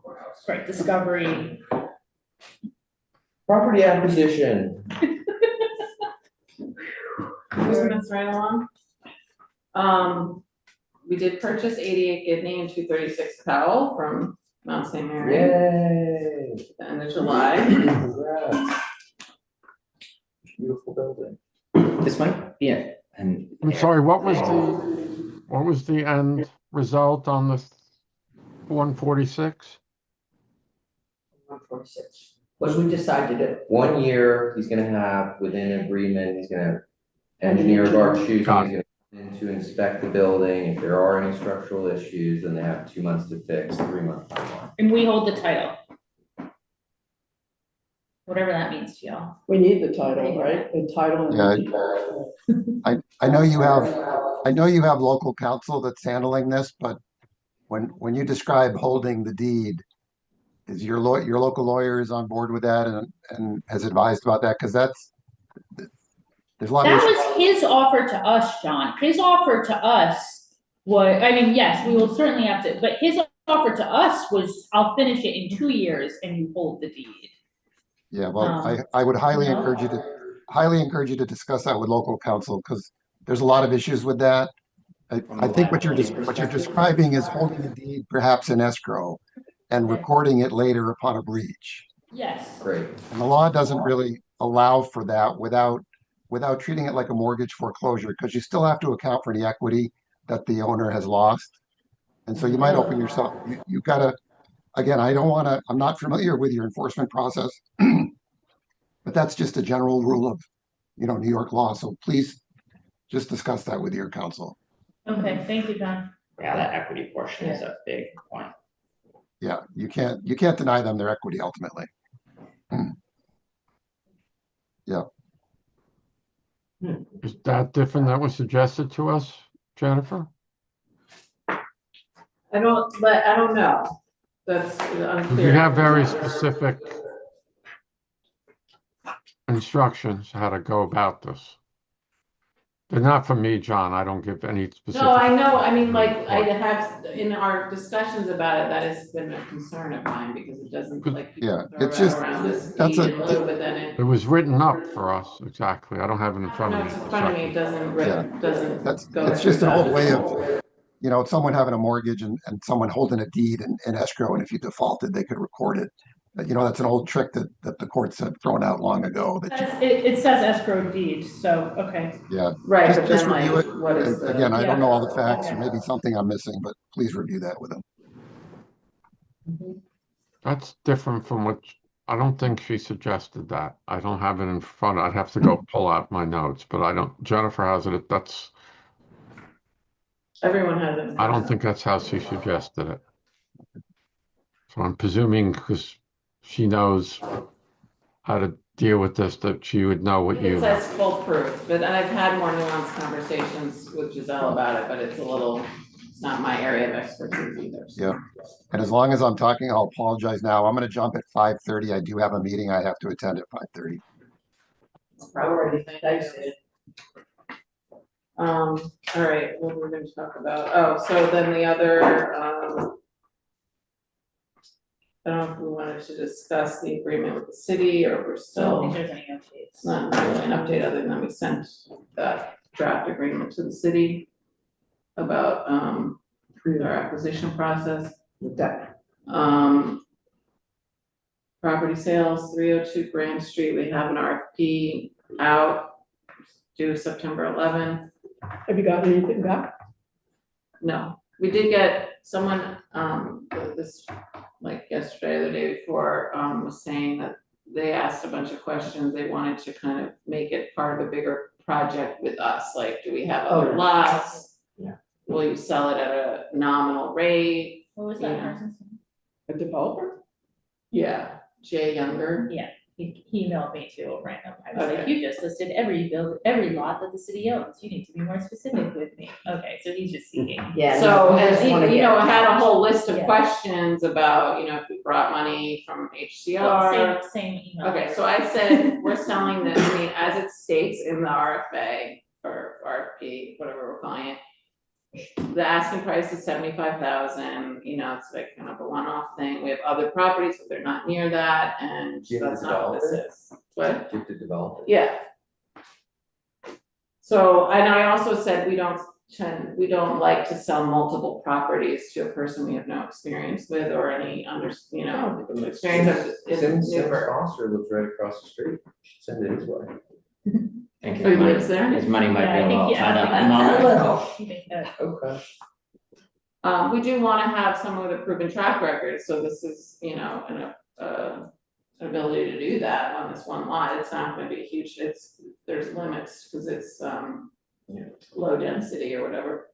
Courthouse. Right, discovery. Property acquisition, Moving us right along. We did purchase 88 Gidney and 236 Powell from Mount St. Mary at yay, the end of July. congrats. Beautiful building. This might be it, and. I'm sorry, what was the end result on the 146? 146. What did we decide to do? 1 year, he's gonna have within agreement, he's gonna have engineer of our choosing, he's Got gonna come in to inspect the building, if there are any structural issues, then they have 2 months to fix, 3-month timeline. And we hold the title. Whatever that means to y'all. We need the title, right? The title. and- I know you have local counsel that's handling this, but when you describe holding the deed, is your local lawyer is on board with that and has advised about that? Because there's a lot of That issues. was his offer to us, John. His offer to us was, I mean, yes, we will certainly have to, but his offer to us was, I'll finish it in 2 years and you hold the deed. Yeah, well, I would highly no. encourage you to discuss that with local counsel, because there's a lot of issues with that. I think what you're describing is holding the deed perhaps in escrow and Okay. recording it later upon a breach. Yes. Great. And the law doesn't really allow for that without treating it like a mortgage foreclosure, because you still have to account for the equity that the owner has lost. And so you might open yourself, you gotta, again, I'm not familiar with your enforcement process, but that's just a general rule of, New York law. So please just discuss that with your counsel. Okay, thank you, John. Yeah, that equity portion is a big point. Yeah, you can't deny them their equity ultimately. Is that different that was suggested to us, Jennifer? I don't know. That's unclear. You have very specific instructions how to go about this. They're not for me, John. I don't give any specific. No, I know, I mean, like, I have, in our discussions about it, that has been a concern of mine, because it doesn't, like, Yeah, people it's throw just- around this that's deed a- and lieu, but then it. It was written up for us, exactly. I don't have it in front No, of me. it's in front of me, it doesn't, go It's through just an that. old way of, someone having a mortgage and someone holding a deed in escrow, and if you defaulted, they could record it. But, that's an old trick that the courts had thrown out long ago that, It says escrow deed, so, okay. yeah. Right, Just- but just then like, review it. what is And the? again, I don't yeah. know all the facts, or Okay. maybe something I'm missing, but please review that with them. That's different from what, I don't think she suggested that. I don't have it in front. I'd have to go pull out my notes, but I don't, Jennifer has it. That's, Everyone has it. I don't think that's how she suggested it. So I'm presuming because she knows how to deal with this, that she would know what It you. says full proof, but I've had more nuanced conversations with Giselle about it, but it's not my area of expertise either. so. Yeah. And as long as I'm talking, I'll apologize now. I'm going to jump at 5:30. I do have a meeting I have to attend at 5:30. Alrighty, thanks. All right, what were we gonna talk about? Oh, so then the other, I don't know if we wanted to discuss the agreement with the city, or we're I don't still, think there's any updates. it's not really an update other than we sent that draft agreement to the city about, our acquisition process. That, Property sales, 302 Grand Street, we have an RFP out, due September 11th. Have you gotten anything back? No, we did get someone, this, like yesterday or the day before, was saying that they asked a bunch of questions, they wanted to kind of make it part of a bigger project with us, like, do we have other lots? Yeah. Will you sell it at a nominal rate? What was that Yeah. person's name? A developer? Yeah, Jay Younger. He emailed me too, random. I was like, Okay. you just listed every lot that the city owns. You need to be more specific with me. Okay, so he's just seeking. Yeah. So, we just wanna and, you get- know, I had a whole list of Yeah. questions about, you know, if we brought money from Well, HCR. same email. Okay, so I said, we're selling this, I mean, as it states in the RFA, or RFP, whatever we're calling it. The asking price is 75,000, you know, it's like kind of a one-off thing, we have other properties, but they're not near that, and Do you have that's a not what this developer? is. What? Do you have to develop it? Yeah. So, and I also said, we don't like to sell multiple properties to a person we have no experience with or any you know, experience in Sims Newburgh. Foster lives right across the street. You should send it his way. think Oh, he his money, lives there? his money might Yeah, be I a think little he- tied I up think in he- moment. Okay. We do wanna have someone with a proven track record, so this is, you know, an ability to do that on this one lot, it's not gonna be a huge, there's limits, cause it's, low density or whatever.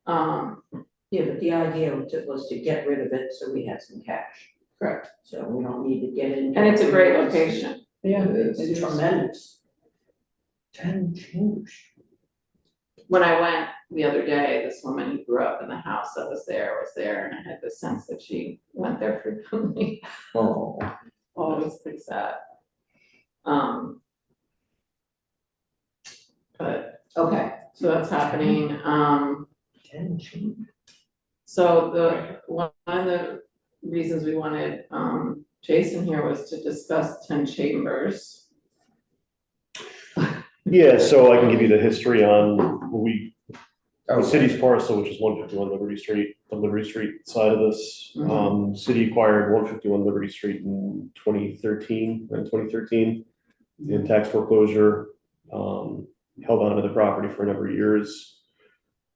Yeah, but the idea was to get rid of it, so we had some cash. Correct. So we don't need to get into. And it's a great location. Yeah. It's tremendous. 10 chambers. When I went the other day, this woman who grew up in the house that was there, and I had the sense that she went there frequently. Oh. Oh, it was pretty sad. But, okay, so that's happening, 10 chambers. so one of the reasons we wanted, Jason here was to discuss 10 chambers. Yeah, so I can give you the history on, the Oh, city's parcel, which is 151 Liberty Street, the Liberty Street side of this. City acquired 151 Liberty Street in 2013, around 2013. In tax foreclosure, held onto the property for a number of years.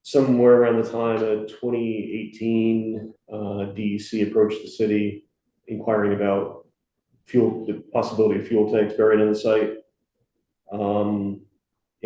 Somewhere around the time of 2018, DEC approached the city inquiring about the possibility of fuel tanks buried in the site.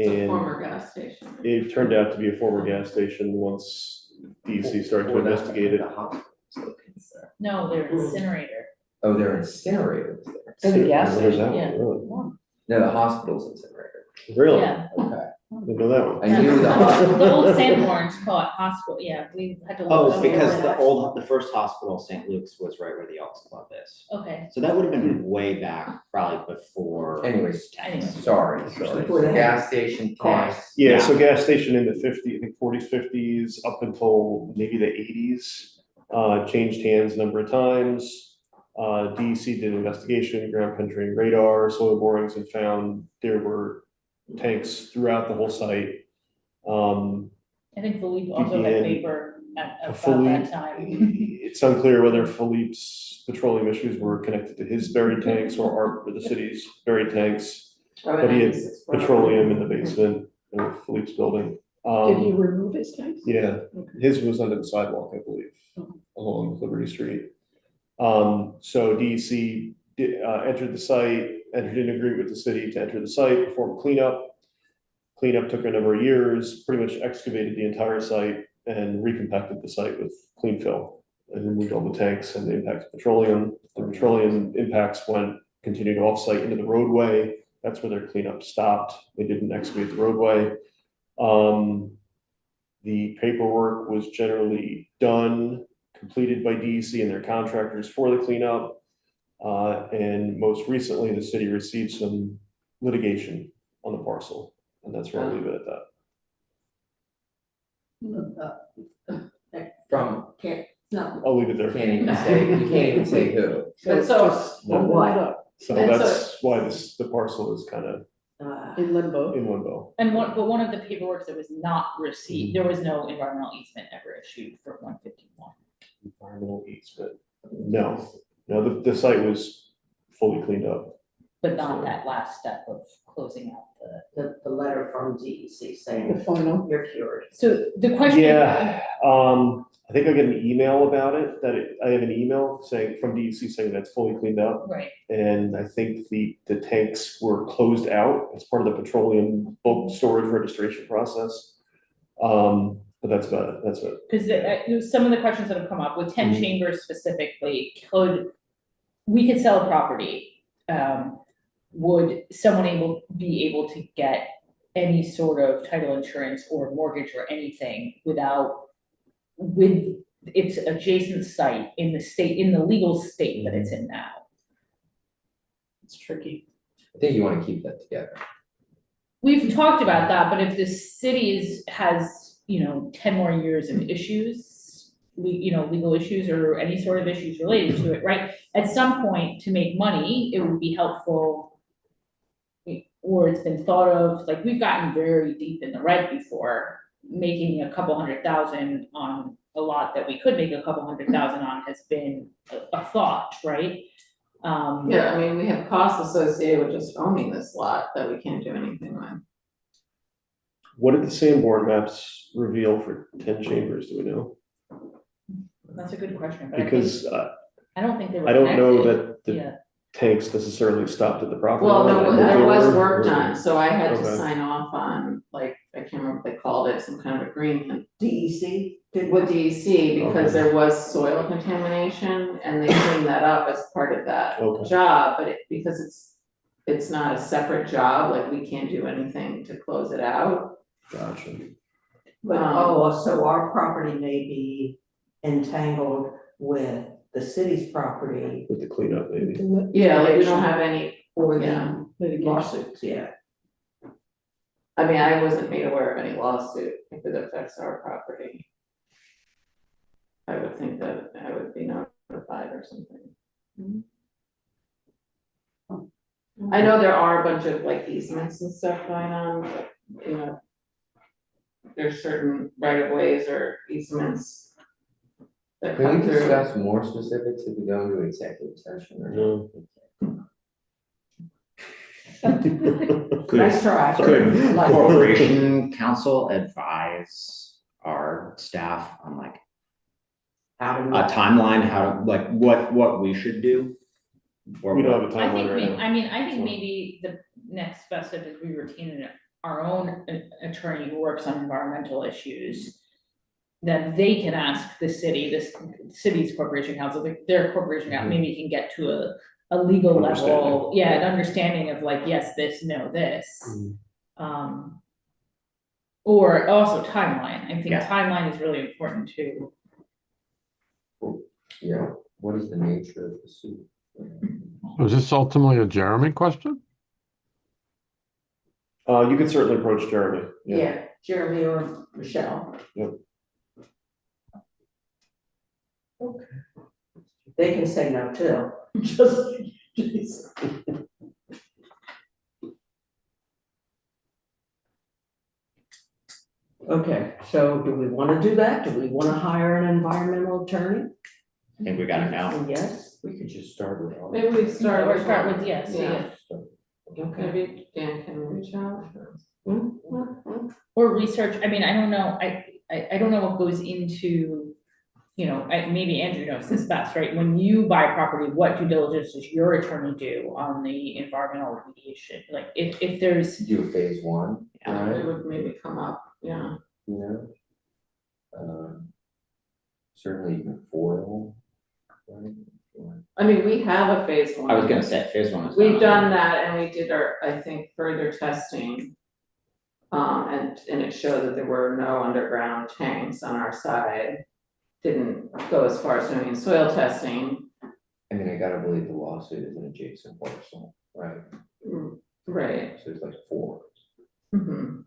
It's a And former gas station. it turned out to be a former gas station once DEC started to investigate it. The hospital's located there. No, they're incinerator. Oh, their incinerator was there. And the gas Where's station. that one? Yeah. Really? No, the hospital's incinerator. Really? Yeah. Okay. Didn't know that one. I knew the hospital. The old Sanborn's called hospital, yeah, we had to. look Oh, up because where the first hospital, St. Luke's, was right where the Elks Club is. Okay, So that would have been way back, probably before. Anyways, tanks. sorry. Before they had Gas station tanks. Yeah, so gas station in the 40s, 50s, up until maybe the 80s, changed hands a number of times. DEC did an investigation, ground penetrating radar, soil borings, and found there were tanks throughout the whole site. I think Philippe also had DPN, paper at about Philippe, that time. it's unclear whether Philippe's petroleum issues were connected to his buried tanks or the city's buried tanks. But he had petroleum in the basement of Philippe's building. Did he remove his tanks? Yeah, Okay. his was under the sidewalk, I believe, along Liberty Street. So DEC entered the site, entered an agreement with the city to enter the site, perform cleanup. Cleanup took a number of years, pretty much excavated the entire site and recompacted the site with clean fill and removed all the tanks and the impact of petroleum. The petroleum impacts continued off-site into the roadway. That's where their cleanup stopped. They didn't excavate the roadway. The paperwork was generally done, completed by DEC and their contractors for the cleanup. And most recently, the city received some litigation on the parcel, and that's where I'll leave it at that. From, No, I'll leave it there. you can't even say who. And so- Just open it up So And so- that's why the parcel is kind of in limbo. in limbo. And one of the paperwork that was not received, there was no environmental easement ever issued for 151. Environmental easement. No, the site was fully cleaned up. But not that last step of closing out the. the letter from DEC saying The final. you're cured. So the question. Yeah, I think I get an email about it, I have an email saying, from DEC saying that's fully cleaned up. Right. And I think the tanks were closed out as part of the petroleum bulk storage registration process. But that's about it, that's it. Because some of the questions that have come up with 10 Mhm. chambers specifically, we could sell a property. Would someone be able to get any sort of title insurance or mortgage or anything with its adjacent site in the legal state that it's in now? It's tricky. I think you wanna keep that together. We've talked about that, but if the city has, 10 more years of issues, legal issues or any sort of issues related to it, right? At some point, to make money, it would be helpful, or it's been thought of, like, we've gotten very deep in the red before, making a couple $100,000 on a lot that we could make a couple $100,000 on has been a thought, right? Yeah, I mean, we have costs associated with just owning this lot that we can't do anything with. What did the sandboard maps reveal for 10 chambers, do we know? That's a good question, but Because I don't think they were I don't know connected. that the Yeah. tanks necessarily stopped at the property Well, line. no, I think there they was were, work or- done, so I had to Okay. sign off on, like, I can't remember what they called it, some kind of agreement DEC did. with DEC because Okay. there was soil contamination and they cleaned that up as part of that Okay. job, but because it's not a separate job, like, we can't do anything to close it out. Gotcha. But, so our property may be entangled with the city's property With the cleanup, maybe. Yeah, like, we don't have any, or yeah, the lawsuits yet. I mean, I wasn't made aware of any lawsuit if it affects our property. I would think that I would be notified or something. I know there are a bunch of like easements and stuff going on, but, there's certain right of ways or easements that Can come we through. discuss more specifics if we go into executive session or No. Nice try. Could Like- corporation counsel advise our staff on like How do a timeline, what we should do? Or We don't what- have a I timeline right think, now. I think So- maybe the next best step is we retain our own attorney who works on environmental issues. That they can ask the city, this city's corporation counsel, their corporation counsel, maybe can get to a legal level, Understanding. yeah, an understanding of like, yes, this, no, this. Or also timeline, I think Yeah. timeline is really important too. Yeah, what is the nature of the suit? is this ultimately a Jeremy question? You could certainly approach Jeremy. Yeah, Jeremy or Michelle. Yep. Okay. They can say no too, just. Okay, so do we wanna do that? Do we wanna hire an environmental attorney? I think we gotta know. Yes, We could just start with all. Maybe we start Or with. start with yes, Yeah. okay. Maybe Dan can reach out. Or research, I mean, I don't know, I don't know what goes into, maybe Andrew knows this best, right? When you buy property, what due diligence does your attorney do on the environmental remediation? Like, if there's, Do a phase one, It right, would maybe come up, yeah. you know? Certainly you can foil, right? I mean, we have a phase one. I was gonna say, phase one is. We've done that and we did I think, further testing. And it showed that there were no underground tanks on our side. Didn't go as far as doing soil testing, I mean, I gotta believe the lawsuit is an adjacent parcel, right? right? So it's like 4. Mhm.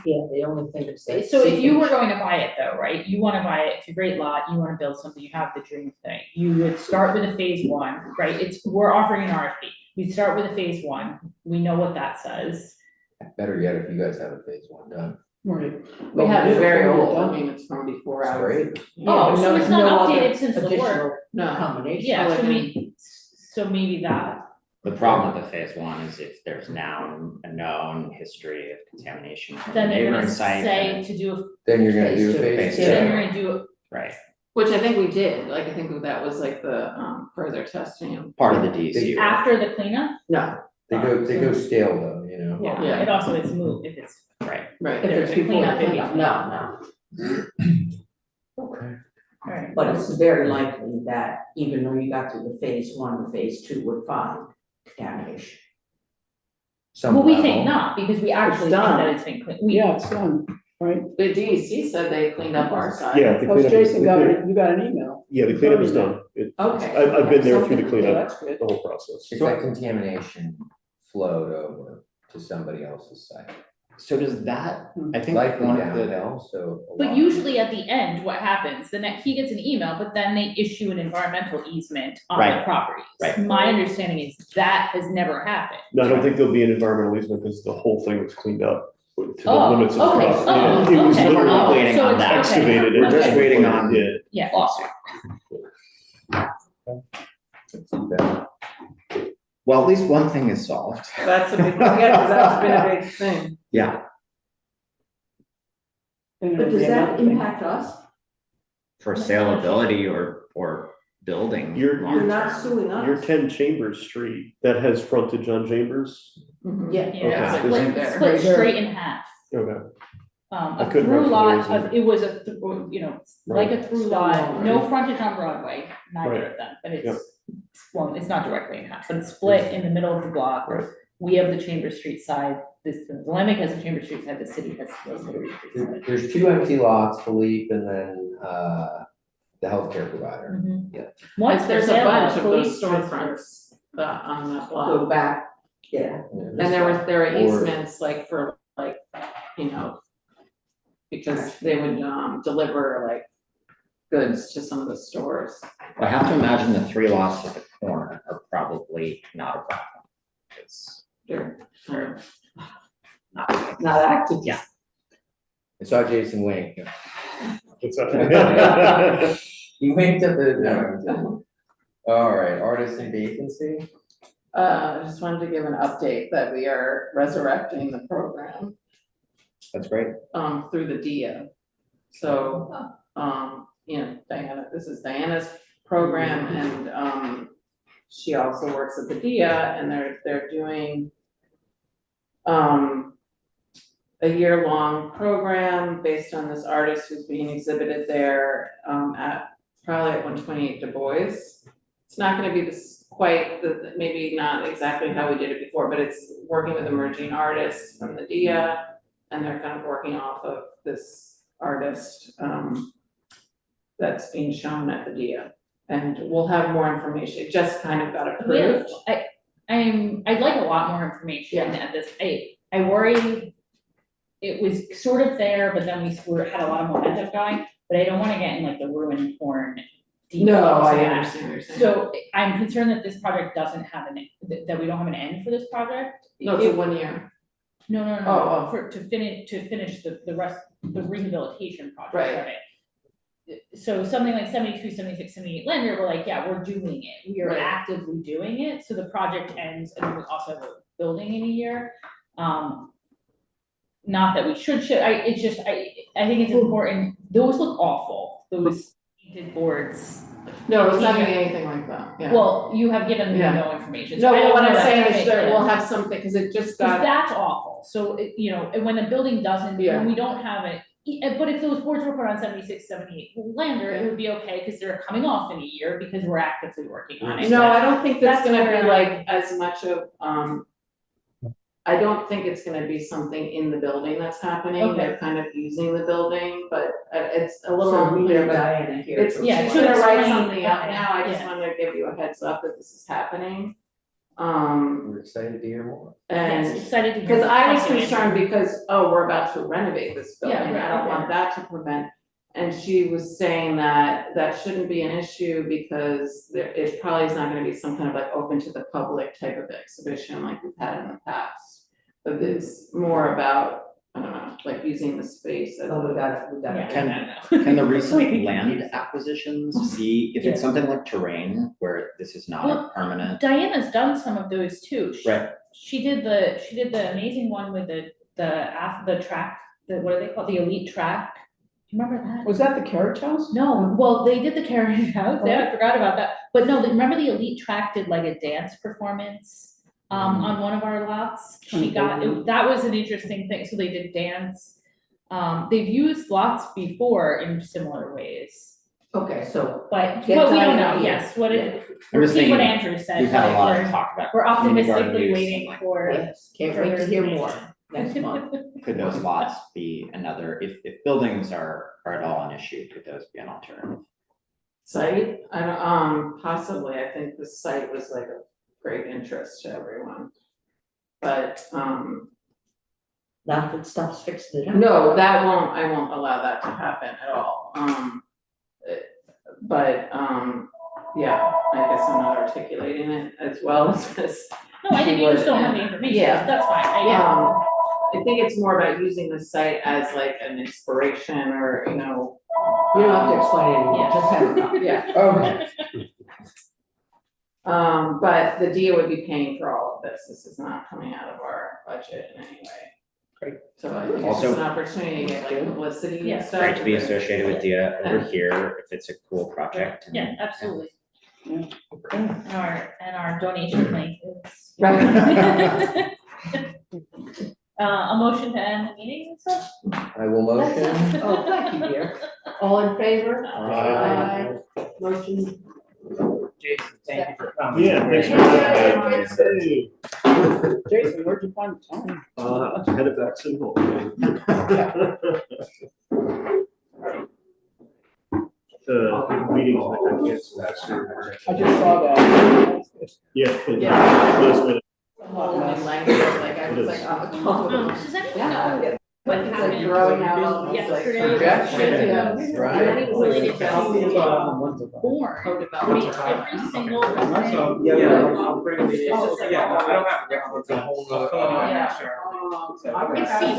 Yeah, the only thing is that. so if you were going to buy it though, right, you wanna buy it, it's a great lot, you wanna build something, you have the dream thing. You would start with a phase one, right, we're offering an RFP, we start with a phase one, we know what that says. Better yet, if you guys have a phase one done. Right. We have it very Well, old, done. I mean, it's from before I It's was. great. Yeah, Oh, but so it's not no other updated since the work. additional No. combination. Yeah, like so in- maybe that, The problem with the phase one is if there's now a known history of contamination from the Then they're neighboring gonna site. say to do, Then you're gonna do a Phase phase two. two. then you're gonna do, Right, Which I think we did, like, I think that was like the, further testing. part of the DEC. work. after the cleanup, No, They go stale though, you know? yeah, Yeah. it also is moot if it's, Right, Right. if there's a cleanup, it'd be. no. Okay. Alright. But it's very likely that even though you got through the phase one, the phase two would find contamination. Some Well, we level. think not, because we actually think done. that it's been cleaned, we, Yeah, it's done, right? The DEC said they cleaned up our side. Yeah, the Oh, cleanup. Jason got it, you got an email. Yeah, the cleanup is done. Okay. I've been there through the Yeah, cleanup, that's good. the whole process. If that contamination flowed over to somebody else's site, so does that, I think likely one of the, downhill, so. a but lot. usually at the end, what happens, the next, he gets an email, but then they issue an environmental easement on the Right, property. right. My understanding is that has never happened. No, I don't think there'll be an environmental easement because the whole thing was cleaned up to the Oh, limits of the okay. property. Oh, Yeah, it was okay. So we're not literally waiting So on it's- that. okay. excavated. We're just Okay. waiting on Yeah. Yeah. lawsuit. It's too bad. Well, at least one thing is solved. That's a big, yeah, 'cause that's been a big thing. Yeah, Then But it'll be does that another thing. impact us? for saleability or building. You're- long You're not term. suing Your us. 10 Chambers Street, that has frontage on Chambers? Mhm. Yeah. Yeah, Okay. split, Right there. split Right there. straight in half. Okay. I A couldn't through remember lot, if there was it was a, you know, like a through lot, no Right. frontage on Broadway, neither Right. of them, but Yep. it's, well, it's not directly in half, but it's split in the middle of the block. Right. We have the Chambers Street side, the Lambic has the Chambers Street side, the city has the Chambers Street side. There's two empty lots, Philippe, and then, the healthcare provider. Mhm. Yeah. Once There's a for sale, bunch of police those transfers. storefronts, on that Go block. back, yeah. And there were Or- easements like for like, you know, because they would deliver like goods to some of the stores. I have to imagine the three lots at the corner are probably not a problem. It's They're not. not active. Yeah. I saw Jason wink. What's that? He winked at the, no. All right, artist in vacancy? I just wanted to give an update that we are resurrecting the program, That's great. through the DIA. So, you know, Diana, this is Diana's program and, she also works at the DIA and they're doing, a year-long program based on this artist who's being exhibited there, probably at 128 Du Bois. It's not gonna be this quite, maybe not exactly how we did it before, but it's working with emerging artists from the DIA. And they're kind of working off of this artist, that's being shown at the DIA. And we'll have more information, it just kind of got approved. I'd like a lot more information at this, I worry it was sort of there, but then we had a lot of momentum going, but I don't wanna get in like the ruin porn deep into No, I that. understand what you're saying. So I'm concerned that this project doesn't have that we don't have an end for this project. No, it's a 1 year. No, no, no, Oh, no, to finish the rest, the rehabilitation project Right. of it. So something like 72, 76, 78 Lander, we're like, yeah, we're doing it, we are Right. actively doing it, so the project ends and we also have a building in a year. Not that we should, I think it's important, those look awful, those painted boards. No, it's not gonna be anything like that, yeah. Well, you have given me Yeah. no information, so No, I but don't what know I'm that. saying Okay, is that yeah. we'll have something, cause it just Cause got, that's awful, so, you know, and when the building doesn't, Yeah. when we don't have it, but if those boards were put on 76, 78 Lander, it Yeah. would be okay, cause they're coming off in a year, because we're actively working on it. no, I don't think that's That's gonna where be I- like as much of, I don't think it's gonna be something in the building that's happening, Okay. they're kind of using the building, but it's a little So we unclear, need but Diana here. it's, to Yeah, she's to gonna write explain, something out now, I just yeah. wanted to give you a heads up that this is happening. We're excited to hear more. Yes, And, excited to hear. cause I was Thank you, concerned Andrew. because, oh, we're about to renovate this Yeah, building, I right, don't want okay. that to prevent. And she was saying that that shouldn't be an issue because it probably is not gonna be some kind of like open to the public type of exhibition like we've had in the past. But it's more about I don't know, like using the space as Oh, we a. got it, we got it. Can the recent land acquisitions be, if it's something like terrain where this is not a Well, permanent, Diana's done some of those too. right? She did the amazing one with the track, what do they call it, the elite track? Do you remember that? Was that the carriage house? No, well, they did the carriage house, yeah, I forgot about that, but no, remember the elite track did like a dance performance on one of our lots? She got, that was an interesting thing, so they did dance. They've used lots before in similar ways, Okay, so, but Get we don't Diana know, here. yes, what it, I'm just repeat what thinking, Andrew said, we've had a lot like, of talk about. we're community garden optimistically use. waiting for. yes, can't wait to hear more next month. Could those lots be another, if buildings are at all an issue, could those be an alternative? Site, I don't, possibly, I think the site was like of great interest to everyone. But, Not if it stops fixing it up. no, I won't allow that to happen at all, but, yeah, I guess I'm not articulating it as well as this. No, I think you just don't have the Yeah. information, Yeah. that's fine, I think it's more about using the site as like an inspiration or, you know. You don't have to explain anymore, Yeah. just have a copy. Yeah, okay. But the DA would be paying for all of this is not coming out of our budget in any way. Great. So I think it's Also- just an opportunity to get like publicity Yeah. and stuff. Great to be associated with Dia over here, if it's a cool project. and- Yeah, absolutely. Yeah. And our donation link is. Right. A motion to end the meeting, so? I will motion. Oh, thank you, dear. All in favor? Aye. Motion. Jason, thank you for coming. Yeah, thanks for Yeah. having me. Jason, where'd you find the time? Headed back to City Hall. The meetings that I canceled last year. I just saw that. Yeah. Yeah. Last minute. Whole new language, like I was like, oh. Does anyone Yeah. know what It's like happened throwing out all these like yesterday? projections. Yeah, right. And it was related to Born, I mean, every single. So, Yeah. I'll bring the, It's just like- yeah, I don't have. It's a whole nother. Yeah. Sure. I It seems